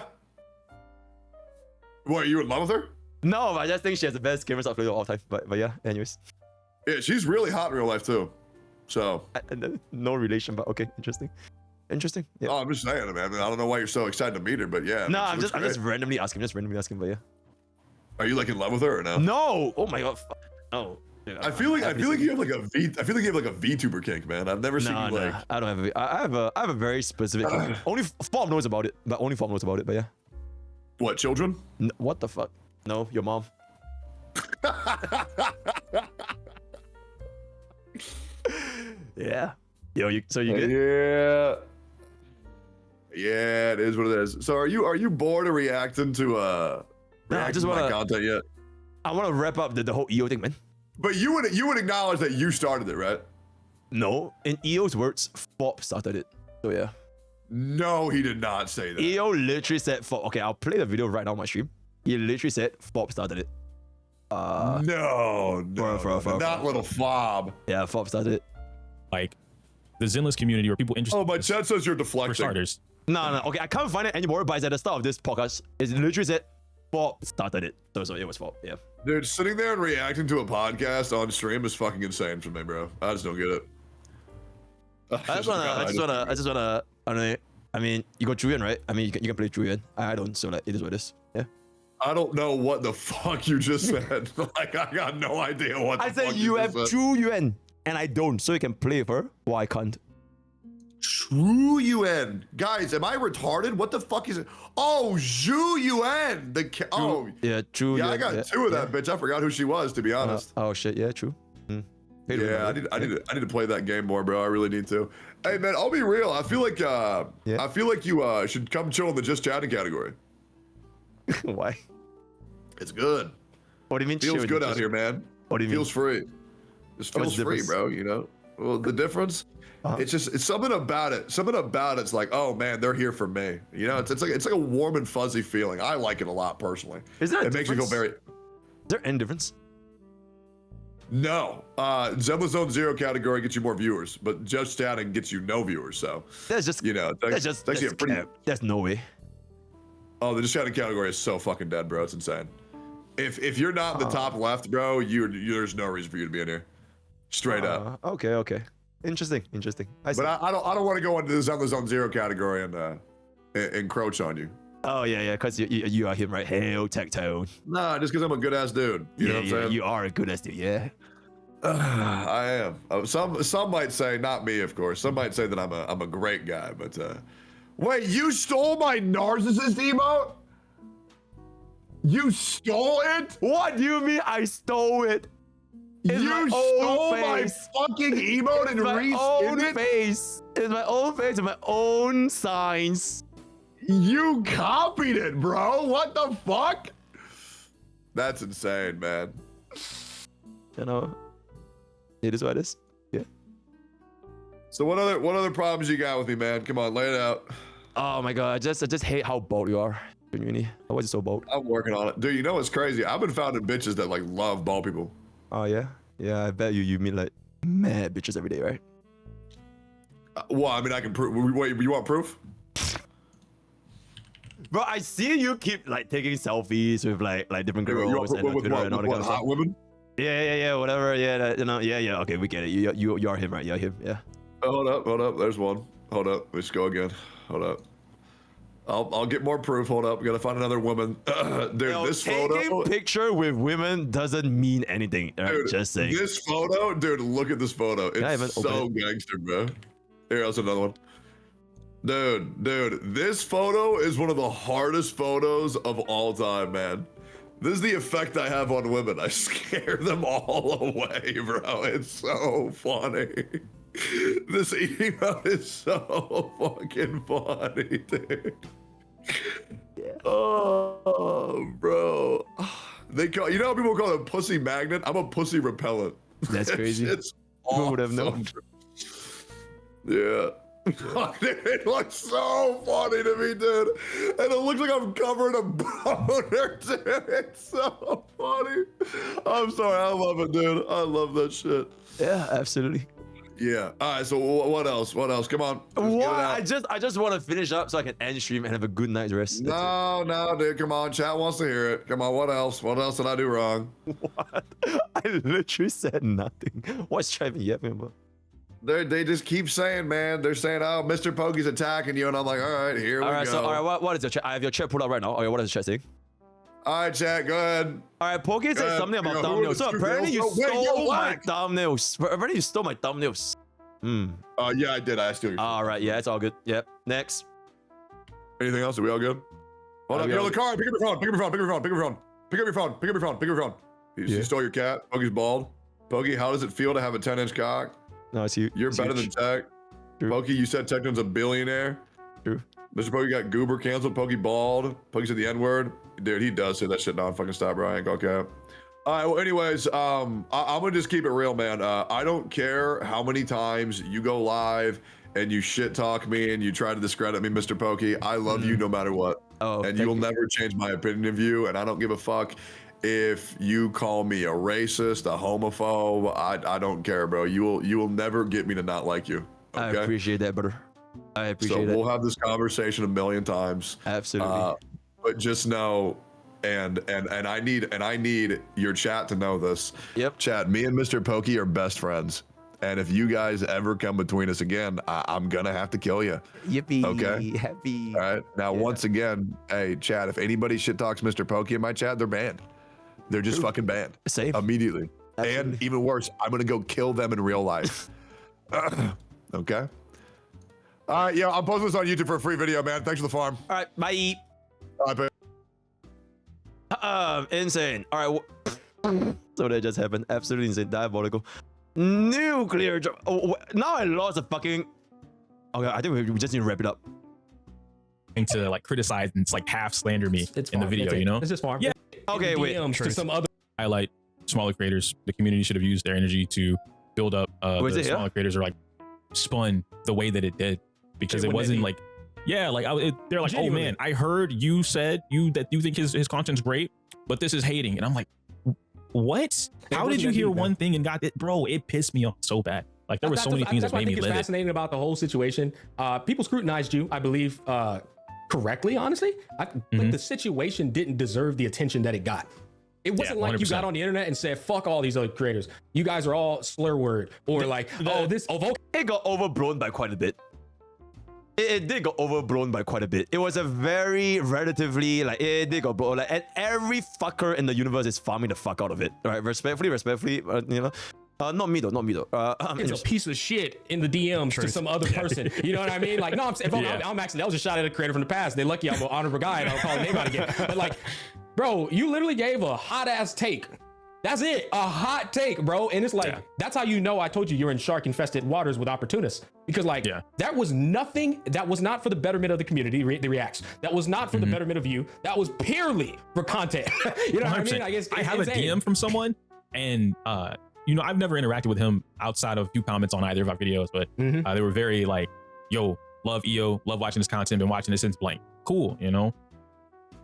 F: What, are you in love with her?
C: No, but I just think she has the best gamer software of all time. But yeah, anyways.
F: Yeah, she's really hot in real life too. So.
C: No relation, but okay, interesting. Interesting. Yeah.
F: Oh, I'm just saying, man. I don't know why you're so excited to meet her, but yeah.
C: No, I'm just randomly asking. But yeah.
F: Are you like in love with her or no?
C: No. Oh my god. No. Dude,
F: I feel like you have like a V. I feel like you have like a VTuber kink, man. I've never seen you like.
C: I don't have a. I have a very specific. Only Fob knows about it, but only Fob knows about it. But yeah.
F: What, children?
C: What the fuck? No, your mom. Yeah. Yo, so you good?
F: Yeah. Yeah, it is what it is. So are you bored of reacting to
C: I just want
F: content yet?
C: I want to wrap up the whole EO thing, man.
F: But you would acknowledge that you started it, right?
C: No, in EO's words, Fob started it. So yeah.
F: No, he did not say that.
C: EO literally said Fob. Okay, I'll play the video right now on my stream. He literally said Fob started it.
F: No, not little Fob.
C: Yeah, Fob started it.
B: Like the Zenless community or people interested.
F: Oh, my chat says you're deflecting.
B: For starters.
C: No. Okay, I can't find it anymore, but it's at the start of this podcast. It literally said Fob started it. So it was Fob, yeah.
F: Dude, sitting there and reacting to a podcast on stream is fucking insane for me, bro. I just don't get it.
C: I just wanna. I mean, you got Julian, right? I mean, you can play Julian. I don't, so like, it is what it is. Yeah.
F: I don't know what the fuck you just said. Like, I got no idea what the
C: I
F: fuck
C: said you have True Yuan, and I don't, so you can play with her. Well, I can't.
F: True Yuan. Guys, am I retarded? What the fuck is it? Oh, Zhu Yuan.
C: Yeah, True
F: Yeah,
C: Yuan,
F: I got two of that bitch. I forgot who she was, to be honest.
C: Oh shit, yeah, true.
F: Yeah, I need to play that game more, bro. I really need to. Hey man, I'll be real. I feel like you should come chill in the just chatting category.
C: Why?
F: It's good.
C: What do you mean?
F: Feels good out here, man.
C: What do you mean?
F: Feels free. Just feels free, bro. You know. Well, the difference. It's something about it. Something about it's like, oh man, they're here for me. You know, it's like a warm and fuzzy feeling. I like it a lot personally.
C: Is there?
F: It makes me feel very.
C: Is there any difference?
F: No, Zelda Zone Zero category gets you more viewers, but just chatting gets you no viewers. So
C: that's just,
F: you know, that's pretty.
C: There's no way.
F: Oh, the just chatting category is so fucking dead, bro. It's insane. If you're not in the top left, bro, there's no reason for you to be in here. Straight up.
C: Okay. Interesting.
F: But I don't want to go into the Zelda Zone Zero category and encroach on you.
C: Oh yeah, because you are him, right? Hell, Tectone.
F: Nah, just because I'm a good ass dude. You know what I'm saying?
C: You are a good ass dude. Yeah.
F: I am. Some might say, not me, of course. Some might say that I'm a great guy, but wait, you stole my narcissist emote? You stole it?
C: What do you mean I stole it?
F: You stole my fucking emote and reskinned it?
C: It's my own face and my own signs.
F: You copied it, bro. What the fuck? That's insane, man.
C: You know, it is what it is. Yeah.
F: So what other problems you got with me, man? Come on, lay it out.
C: Oh my god, I just hate how bold you are. Genuinely. Why is it so bold?
F: I'm working on it. Dude, you know what's crazy? I've been finding bitches that like love bald people.
C: Oh yeah? Yeah, I bet you meet like mad bitches every day, right?
F: Well, I mean, I can prove. Wait, you want proof?
C: Bro, I see you keep like taking selfies with like different girls and Twitter and all that kind of stuff.
F: Hot women?
C: Yeah, whatever. Yeah, you know, yeah. Okay, we get it. You are him, right? Yeah, him. Yeah.
F: Hold up. There's one. Hold up. Let's go again. Hold up. I'll get more proof. Hold up. We gotta find another woman. Dude, this photo.
C: Taking picture with women doesn't mean anything. Right?
F: Dude,
C: just saying.
F: This photo, dude. Look at this photo. It's so gangster, bro. Here, that's another one. Dude, this photo is one of the hardest photos of all time, man. This is the effect I have on women. I scare them all away, bro. It's so funny. This emote is so fucking funny, dude.
C: Yeah.
F: Oh, bro. They call, you know how people call it pussy magnet? I'm a pussy repellent.
C: That's crazy.
F: It's
C: Who would have
F: awesome.
C: known?
F: Yeah. It looks so funny to me, dude. And it looks like I'm covering a boner, dude. It's so funny. I'm sorry. I love it, dude. I love that shit.
C: Yeah, absolutely.
F: Yeah. All right. So what else? What else? Come on. Let's get it out.
C: I just want to finish up so I can end stream and have a good night's rest.
F: No, dude. Come on. Chat wants to hear it. Come on. What else? What else did I do wrong?
C: What? I literally said nothing. What's chat even yapping about?
F: They just keep saying, man. They're saying, oh, MrPokke's attacking you, and I'm like, all right, here we go.
C: So all right, what is your chat? I have your chat pulled up right now. Okay, what is the chat saying?
F: All right, chat, go ahead.
C: All right, Pokke said something about thumbnails. So apparently you stole my thumbnails. Apparently you stole my thumbnails.
F: Yeah, I did. I asked you.
C: All right, yeah, it's all good. Yep. Next.
F: Anything else? Are we all good? Hold up, yo, the car. Pick up your phone. Pick up your phone. Pick up your phone. Pick up your phone. Pick up your phone. Pick up your phone. Pick up your phone. You stole your cat. Pokke's bald. Pokke, how does it feel to have a 10-inch cock?
C: No, it's you.
F: You're better than Tech.
C: True.
F: Pokke, you said Tectone's a billionaire.
C: True.
F: MrPokke got Goober canceled. Pokke bald. Pokke said the N-word. Dude, he does say that shit now. Fucking stop, Ryan. Okay. All right. Well, anyways, I'm gonna just keep it real, man. I don't care how many times you go live and you shit talk me and you try to discredit me, MrPokke. I love you no matter what.
C: Oh,
F: and you'll never change my opinion of you. And I don't give a fuck if you call me a racist, a homophobe. I don't care, bro. You will never get me to not like you. Okay?
C: I appreciate that, brother. I appreciate that.
F: So we'll have this conversation a million times.
C: Absolutely.
F: But just know, and I need your chat to know this.
C: Yep.
F: Chat, me and MrPokke are best friends. And if you guys ever come between us again, I'm gonna have to kill you.
C: Yippee.
F: Okay.
C: Happy.
F: All right. Now, once again, hey, chat, if anybody shit talks MrPokke in my chat, they're banned. They're just fucking banned.
C: Same.
F: Immediately.
C: Absolutely.
F: And even worse, I'm gonna go kill them in real life. Okay. All right, yeah, I'm posting this on YouTube for a free video, man. Thanks for the farm.
C: All right, bye.
F: All right,
C: Insane. All right. So that just happened. Absolutely insane. Diabolical. Nuclear drop. Oh, now I lost a fucking. Okay, I think we just need to wrap it up.
B: To like criticize and like half slander me
A: It's
B: in the
A: farm.
B: video,
A: It's
B: you know?
A: It's just farm.
B: Yeah.
C: Okay, wait.
A: DMs to some other.
B: Highlight smaller creators. The community should have used their energy to build up the smaller creators, or like spun the way that it did, because it wasn't like, yeah, like they're like, oh man, I heard you said that you think his content's great, but this is hating, and I'm like, what? How did you hear one thing and got it, bro? It pissed me off so bad. Like there were so many things that made me livid.
A: It's fascinating about the whole situation. People scrutinized you, I believe, correctly. Honestly, like the situation didn't deserve the attention that it got. It wasn't like you got on the internet and said, fuck all these other creators. You guys are all slur word, or Volkin.
C: It got overblown by quite a bit. It did go overblown by quite a bit. It was a very relatively, like, it did go blown. Like, and every fucker in the universe is farming the fuck out of it. Right? Respectfully, you know. Not me though.
A: It's a piece of shit in the DMs to some other person. You know what I mean? Like, no, I'm actually, that was a shot at a creator from the past. They're lucky I'm an honorable guy and I'll call the name out again. But like, bro, you literally gave a hot ass take. That's it, a hot take, bro. And it's like, that's how you know I told you you're in shark infested waters with opportunists. Because like, that was nothing, that was not for the betterment of the community, the reacts. That was not for the betterment of you. That was purely for content. You know what I mean? Like,
B: I have insane. A DM from someone, and you know, I've never interacted with him outside of a few comments on either of our videos, but they were very like, yo, love EO, love watching this content, been watching this since blank. Cool, you know?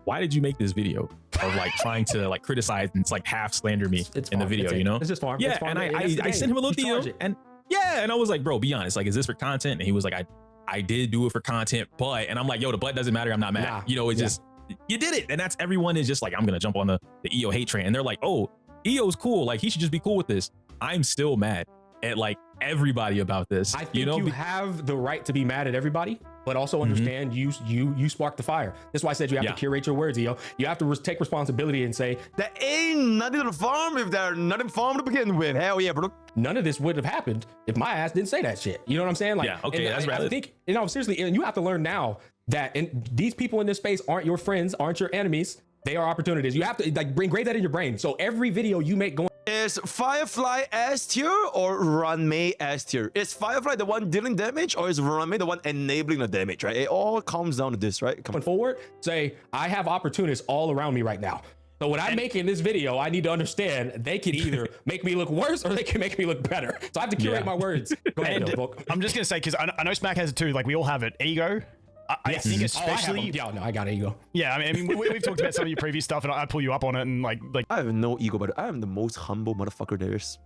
B: Why did you make this video of like trying to like criticize and like half slander me in the video, you know?
A: It's just farm.
B: Yeah, and I sent him a little DM, and and I was like, bro, be honest, like, is this for content? And he was like, I did do it for content, but, and I'm like, yo, the but doesn't matter, I'm not mad. Nah, you know, it's just, you did it. And that's, everyone is just like, I'm gonna jump on the EO hate train. And they're like, oh, EO's cool, like he should just be cool with this. I'm still mad at like everybody about this.
A: I think you have the right to be mad at everybody, but also understand you sparked the fire. That's why I said you have to curate your words, EO. You have to take responsibility and say,
C: there ain't nothing to farm if they're not in farm to begin with. Hell yeah, bro.
A: None of this would have happened if my ass didn't say that shit. You know what I'm saying? Like,
B: that's right.
A: I think, you know, seriously, and you have to learn now that these people in this space aren't your friends, aren't your enemies. They are opportunities. You have to like ingrate that in your brain. So every video you make going.
C: Is Firefly S tier or Ranmei S tier? Is Firefly the one dealing damage, or is Ranmei the one enabling the damage, right? It all comes down to this, right?
A: Coming forward, say, I have opportunists all around me right now. So when I'm making this video, I need to understand they can either make me look worse or they can make me look better. So I have to curate my words. Go ahead, Volk.
D: I'm just gonna say, because I know Smack has it too. Like we all have it. Ego. I think especially.
A: No, I got ego.
D: Yeah, I mean, we've talked about some of your previous stuff, and I pull you up on it, and like.
C: I have no ego, but I am the most humble motherfucker there is.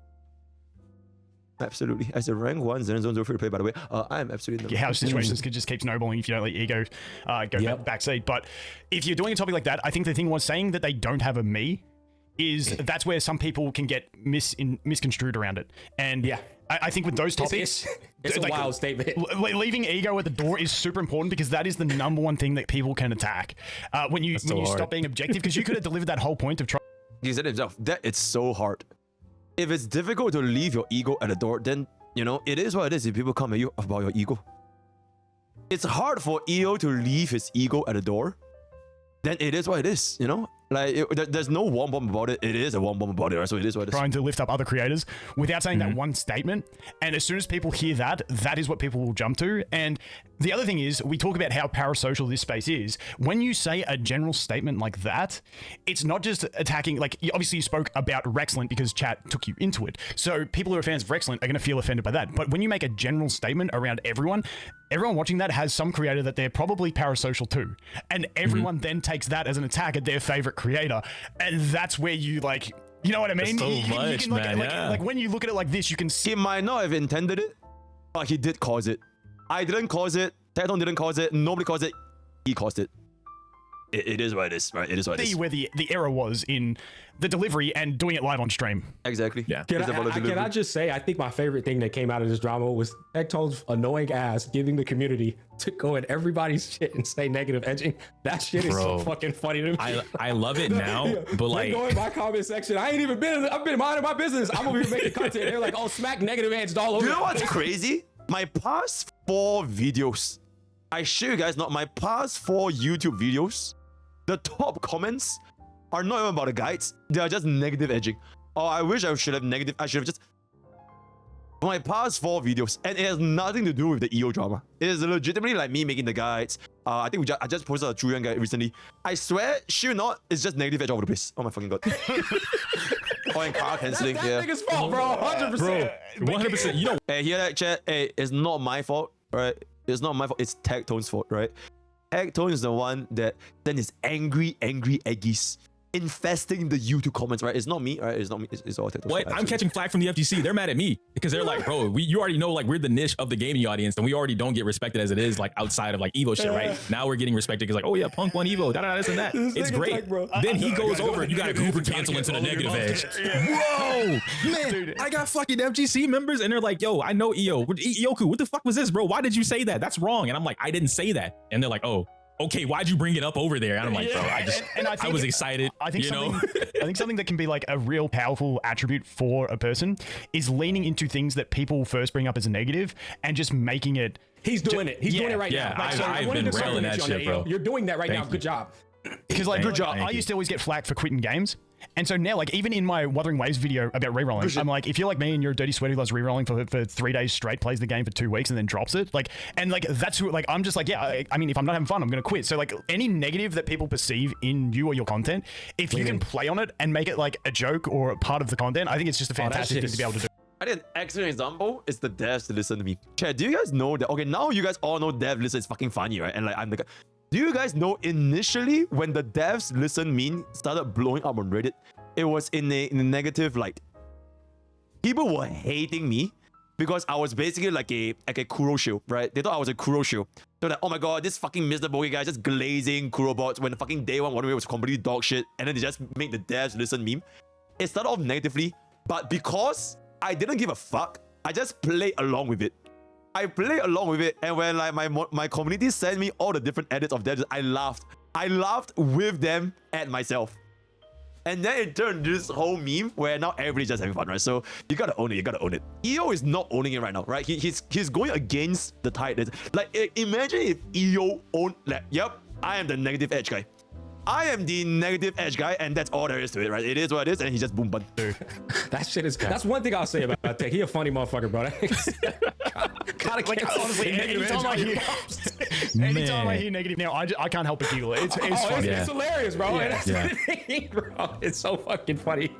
C: Absolutely. As a rank 1 Zen Zone 0 free to play, by the way, I am absolutely
D: how situations could just keep snowballing if you don't let ego go backseat. But if you're doing a topic like that, I think the thing was saying that they don't have a me is that's where some people can get misconstrued around it. And I think with those topics,
A: it's a wild statement.
D: Leaving ego at the door is super important because that is the number one thing that people can attack when you stop being objective. Because you could have delivered that whole point of trying.
C: He said himself that it's so hard. If it's difficult to leave your ego at the door, then, you know, it is what it is if people come at you about your ego. It's hard for EO to leave his ego at the door, then it is what it is, you know? Like, there's no warm bomb about it. It is a warm bomb about it, right? So it is what it is.
D: Trying to lift up other creators without saying that one statement. And as soon as people hear that, that is what people will jump to. And the other thing is, we talk about how parasocial this space is. When you say a general statement like that, it's not just attacking, like, obviously you spoke about Rexlent because chat took you into it. So people who are fans of Rexlent are going to feel offended by that. But when you make a general statement around everyone watching that has some creator that they're probably parasocial to. And everyone then takes that as an attack at their favorite creator. And that's where you, like, you know what I mean?
B: That's so much, man.
D: Like when you look at it like this, you can see.
C: He might not have intended it, but he did cause it. I didn't cause it. Tectone didn't cause it. Nobody caused it. He caused it. It is what it is, right? It is what it is.
D: See where the error was in the delivery and doing it live on stream.
C: Exactly.
B: Yeah.
A: Can I just say, I think my favorite thing that came out of this drama was Tectone's annoying ass giving the community to go at everybody's shit and say negative edging. That shit is so fucking funny to me.
B: I love it now, but like,
A: go in my comment section. I ain't even been. I've been minding my business. I'm over here making content. They're like, oh, Smack negative edged all over.
C: You know what's crazy? My past 4 videos, I show you guys not my past 4 YouTube videos. The top comments are not even about the guides. They are just negative edging. Oh, I wish I should have negative. I should have just. My past 4 videos, and it has nothing to do with the EO drama. It is legitimately like me making the guides. I think I just posted a Julian guide recently. I swear, sure not, it's just negative edge all over the place. Oh my fucking god. Oh, and car cancelling.
A: That nigga's fault, bro. 100%.
B: Bro, 100%. You know.
C: Hey, hear that, chat? Hey, it's not my fault, right? It's not my fault. It's Tectone's fault, right? Tectone is the one that then is angry eggies infesting the YouTube comments, right? It's not me, right? It's not me. It's all Tectone.
B: What? I'm catching flack from the FGC. They're mad at me because they're like, bro, you already know, like, we're the niche of the gaming audience, and we already don't get respected as it is, like, outside of like Evo shit, right? Now we're getting respected because, like, oh yeah, Punk won Evo, this and that. It's great. Then he goes over, you got a Cooper cancel into the negative edge. Whoa, man! Dude, I got fucking FGC members, and they're like, yo, I know EO. Yoku, what the fuck was this, bro? Why did you say that? That's wrong. And I'm like, I didn't say that. And they're like, oh. Okay, why'd you bring it up over there? And I'm like, bro, I was excited.
D: I think something that can be like a real powerful attribute for a person is leaning into things that people first bring up as a negative and just making it.
A: He's doing it. He's doing it right now.
B: I've been railing that shit, bro.
A: You're doing that right now. Good job.
D: Because like, good job. I used to always get flack for quitting games. And so now, like, even in my Wuthering Waves video about rerolling, I'm like, if you're like me and you're a dirty sweat who loves rerolling for 3 days straight, plays the game for 2 weeks and then drops it, like, and like, that's who, like, I'm just like, yeah, I mean, if I'm not having fun, I'm going to quit. So like, any negative that people perceive in you or your content, if you can play on it and make it like a joke or a part of the content, I think it's just a fantastic thing to be able to do.
C: I think an excellent example is the devs to listen to me. Chat, do you guys know that? Okay, now you guys all know dev listen is fucking funny, right? And like, I'm the guy. Do you guys know initially when the devs listen meme started blowing up on Reddit, it was in a negative light. People were hating me because I was basically like a Kuro shield, right? They thought I was a Kuro shield. They're like, oh my god, this fucking MrPokke guy just glazing Kuro bots when the fucking day one was completely dog shit, and then they just make the devs listen meme. It started off negatively, but because I didn't give a fuck, I just played along with it. I played along with it, and when like my community sent me all the different edits of devs, I laughed. I laughed with them at myself. And then it turned this whole meme where now everybody's just having fun, right? So you gotta own it, you gotta own it. EO is not owning it right now, right? He's going against the tide. Like, imagine if EO owned, like, yep, I am the negative edge guy. I am the negative edge guy, and that's all there is to it, right? It is what it is, and he just boom bun.
A: Dude, that shit is. That's one thing I'll say about Tech. He a funny motherfucker, bro.
D: Like, honestly, anytime I hear, Anytime I hear negative now, I can't help but giggle. It's funny.
A: It's hilarious, bro.
D: Yeah.
A: And that's the thing, bro. It's so fucking funny.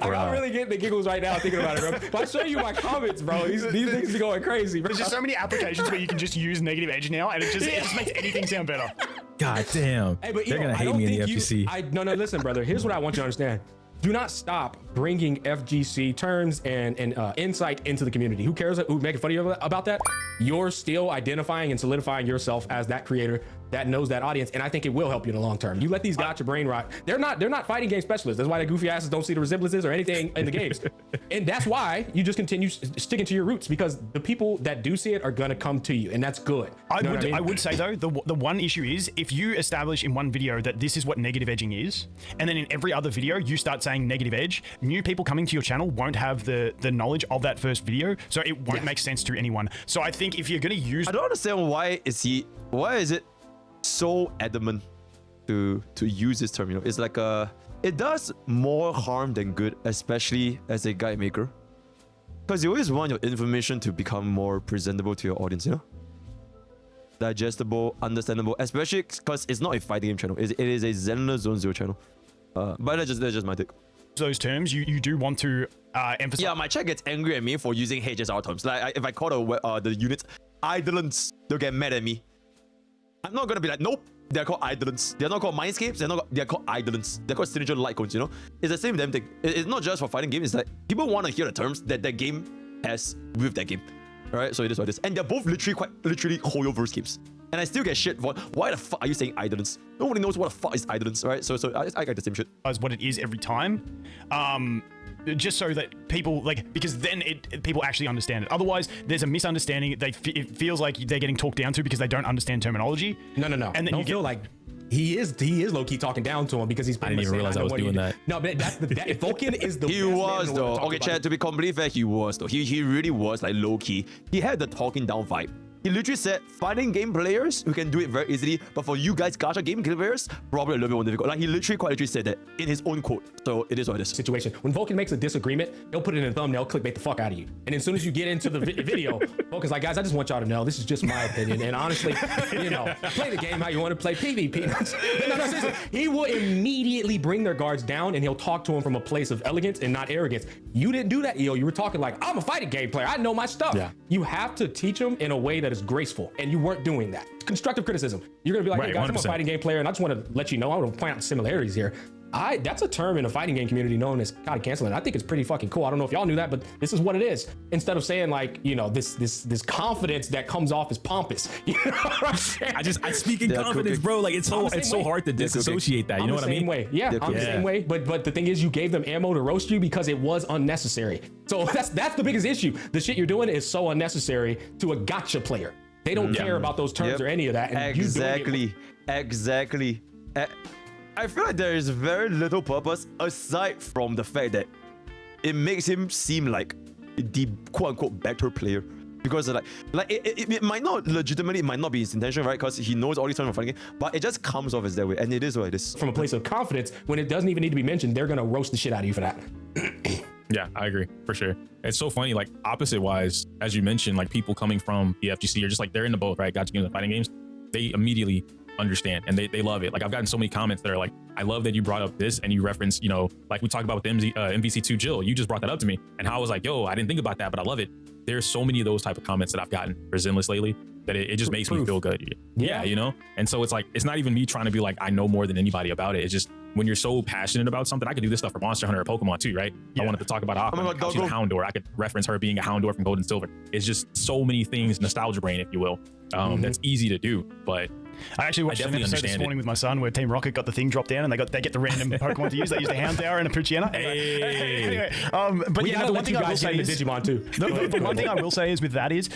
A: I'm really getting the giggles right now thinking about it, bro. If I show you my comments, bro, these things are going crazy, bro.
D: There's just so many applications where you can just use negative edge now, and it just makes anything sound better.
B: God damn.
A: Hey, but
B: they're gonna
A: I
B: hate
A: don't
B: me in the
A: think
B: FGC.
A: No, listen, brother. Here's what I want you to understand. Do not stop bringing FGC terms and insight into the community. Who cares who's making fun of you about that? You're still identifying and solidifying yourself as that creator that knows that audience, and I think it will help you in the long term. You let these gotcha brain rot. They're not fighting game specialists. That's why the goofy asses don't see the resemblances or anything in the games. And that's why you just continue sticking to your roots, because the people that do see it are gonna come to you, and that's good.
D: I would say though, the one issue is if you establish in one video that this is what negative edging is, and then in every other video you start saying negative edge, new people coming to your channel won't have the knowledge of that first video, so it won't make sense to anyone. So I think if you're gonna use,
C: I don't understand why is it so adamant to use this term. You know, it's like it does more harm than good, especially as a guide maker, because you always want your information to become more presentable to your audience, you know, digestible, understandable, especially because it's not a fighting game channel. It is a Zenless Zone Zero channel. But that's just my take.
D: Those terms you do want to emphasize.
C: Yeah, my chat gets angry at me for using HSR terms. Like if I call the units idlants, they'll get mad at me. I'm not gonna be like, nope, they're called idlants. They're not called mindscapes. They're called idlants. They're called signature light cones. You know, it's the same damn thing. It's not just for fighting games. It's like people want to hear the terms that game has with that game. All right, so it is what it is. And they're both literally Hoyo-verse games. And I still get shit for why the fuck are you saying idlants? Nobody knows what the fuck is idlants, right? So I get the same shit.
D: As what it is every time. Just so that people because then people actually understand it. Otherwise, there's a misunderstanding. It feels like they're getting talked down to because they don't understand terminology.
A: No. And then you feel like he is low key talking down to him because he's.
B: I didn't even realize I was doing that.
A: No, but Volkin is the.
C: He was though. Okay, Chad. To be completely fair, he was though. He really was like low key. He had the talking down vibe. He literally said, fighting game players, who can do it very easily, but for you guys, gacha game players, probably a little bit more difficult. Like, he quite literally said that in his own quote. So it is what it is.
A: Situation. When Volkin makes a disagreement, he'll put it in a thumbnail, clickbait the fuck out of you. And as soon as you get into the video, Volkin's like, guys, I just want y'all to know, this is just my opinion. And honestly, you know, play the game how you want to play PvP. No, seriously. He will immediately bring their guards down and he'll talk to them from a place of elegance and not arrogance. You didn't do that, EO. You were talking like, I'm a fighting game player. I know my stuff. Yeah. You have to teach them in a way that is graceful. And you weren't doing that. Constructive criticism. You're gonna be like, hey guys, 100%. I'm a fighting game player, and I just want to let you know, I want to point out the similarities here. That's a term in the fighting game community known as Kata canceling. I think it's pretty fucking cool. I don't know if y'all knew that, but this is what it is. Instead of saying like, you know, this confidence that comes off as pompous. You know what I'm saying?
B: I speak in confidence, bro. Like it's so hard to disassociate that. You know what I mean?
A: Yeah, I'm the same way. But the thing is, you gave them ammo to roast you because it was unnecessary. So that's the biggest issue. The shit you're doing is so unnecessary to a gacha player. They don't care about those terms or any of that. And
C: exactly. I feel like there is very little purpose aside from the fact that it makes him seem like the quote-unquote better player. Because it might not legitimately, it might not be his intention, right? Because he knows all these terms of fighting game, but it just comes off as that way, and it is what it is.
A: From a place of confidence, when it doesn't even need to be mentioned, they're gonna roast the shit out of you for that.
B: Yeah, I agree for sure. It's so funny, like opposite wise, as you mentioned, like people coming from the FGC are just like they're into both, right? Gacha games and fighting games. They immediately understand and they love it. Like I've gotten so many comments that are like, I love that you brought up this and you referenced, you know, like we talked about with the MVC2 Jill. You just brought that up to me, and how I was like, yo, I didn't think about that, but I love it. There's so many of those type of comments that I've gotten for Zenless lately that it just makes me feel good. Yeah, you know? And so it's like, it's not even me trying to be like, I know more than anybody about it. It's just when you're so passionate about something, I could do this stuff for Monster Hunter or Pokemon too, right? I wanted to talk about Aqua, she's a Houndour. I could reference her being a Houndour from Gold and Silver. It's just so many things, nostalgia brain, if you will, that's easy to do, but
D: I actually watched an episode this morning with my son where Team Rocket got the thing dropped down and they get the random Pokemon to use. They use the Houndour and a Poochyena. Anyway, but yeah, the one thing I will say is
A: Digimon too.
D: The one thing I will say is with that is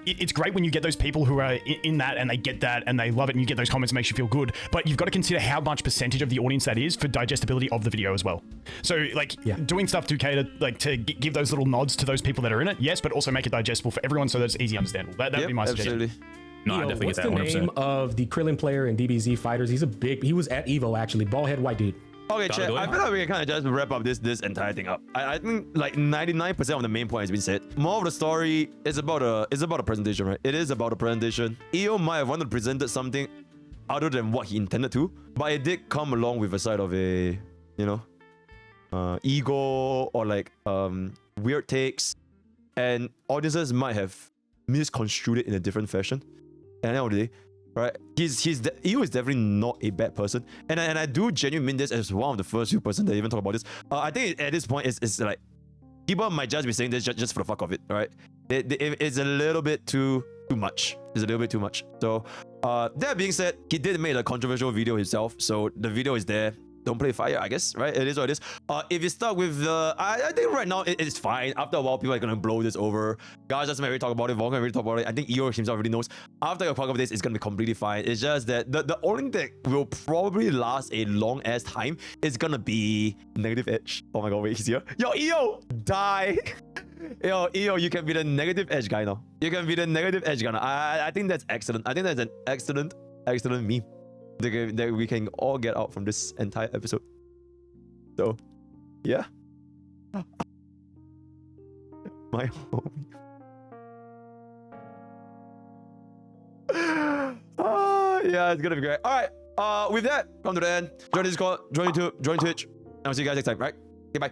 D: it's great when you get those people who are in that and they get that and they love it and you get those comments, it makes you feel good. But you've got to consider how much percentage of the audience that is for digestibility of the video as well. So doing stuff to cater to give those little nods to those people that are in it, yes, but also make it digestible for everyone so that it's easy understandable. That would be my suggestion.
C: Absolutely.
B: No, I definitely get that 100%.
A: What's the name of the Krillin player in DBZ Fighters? He was at Evo actually, bald head white dude.
C: Okay, chat. I feel like we can kind of just wrap up this entire thing up. I think like 99% of the main point has been said. More of the story is about a presentation, right? It is about a presentation. EO might have wanted to present something other than what he intended to, but it did come along with a side of a, you know, ego or like weird takes, and audiences might have misconstrued it in a different fashion. And at the end of the day, right? EO is definitely not a bad person, and I do genuinely mean this as one of the first few person that even talk about this. I think at this point it's like people might just be saying this just for the fuck of it, right? It's a little bit too much. It's a little bit too much. So that being said, he did make a controversial video himself, so the video is there. Don't play fire, I guess, right? It is what it is. If you start with the, I think right now it's fine. After a while, people are gonna blow this over. Guys doesn't really talk about it. Volkin really talk about it. I think EO himself already knows. After a part of this, it's gonna be completely fine. It's just that the only thing that will probably last a long ass time is gonna be negative edge. Oh my god, wait, he's here. Yo, EO, die. Yo, EO, you can be the negative edge guy now. You can be the negative edge guy now. I think that's excellent. I think that's an excellent meme that we can all get out from this entire episode. So, yeah. My homie. Yeah, it's gonna be great. All right. With that, come to the end. Join Discord, join YouTube, join Twitch, and I'll see you guys next time. Right? Okay, bye.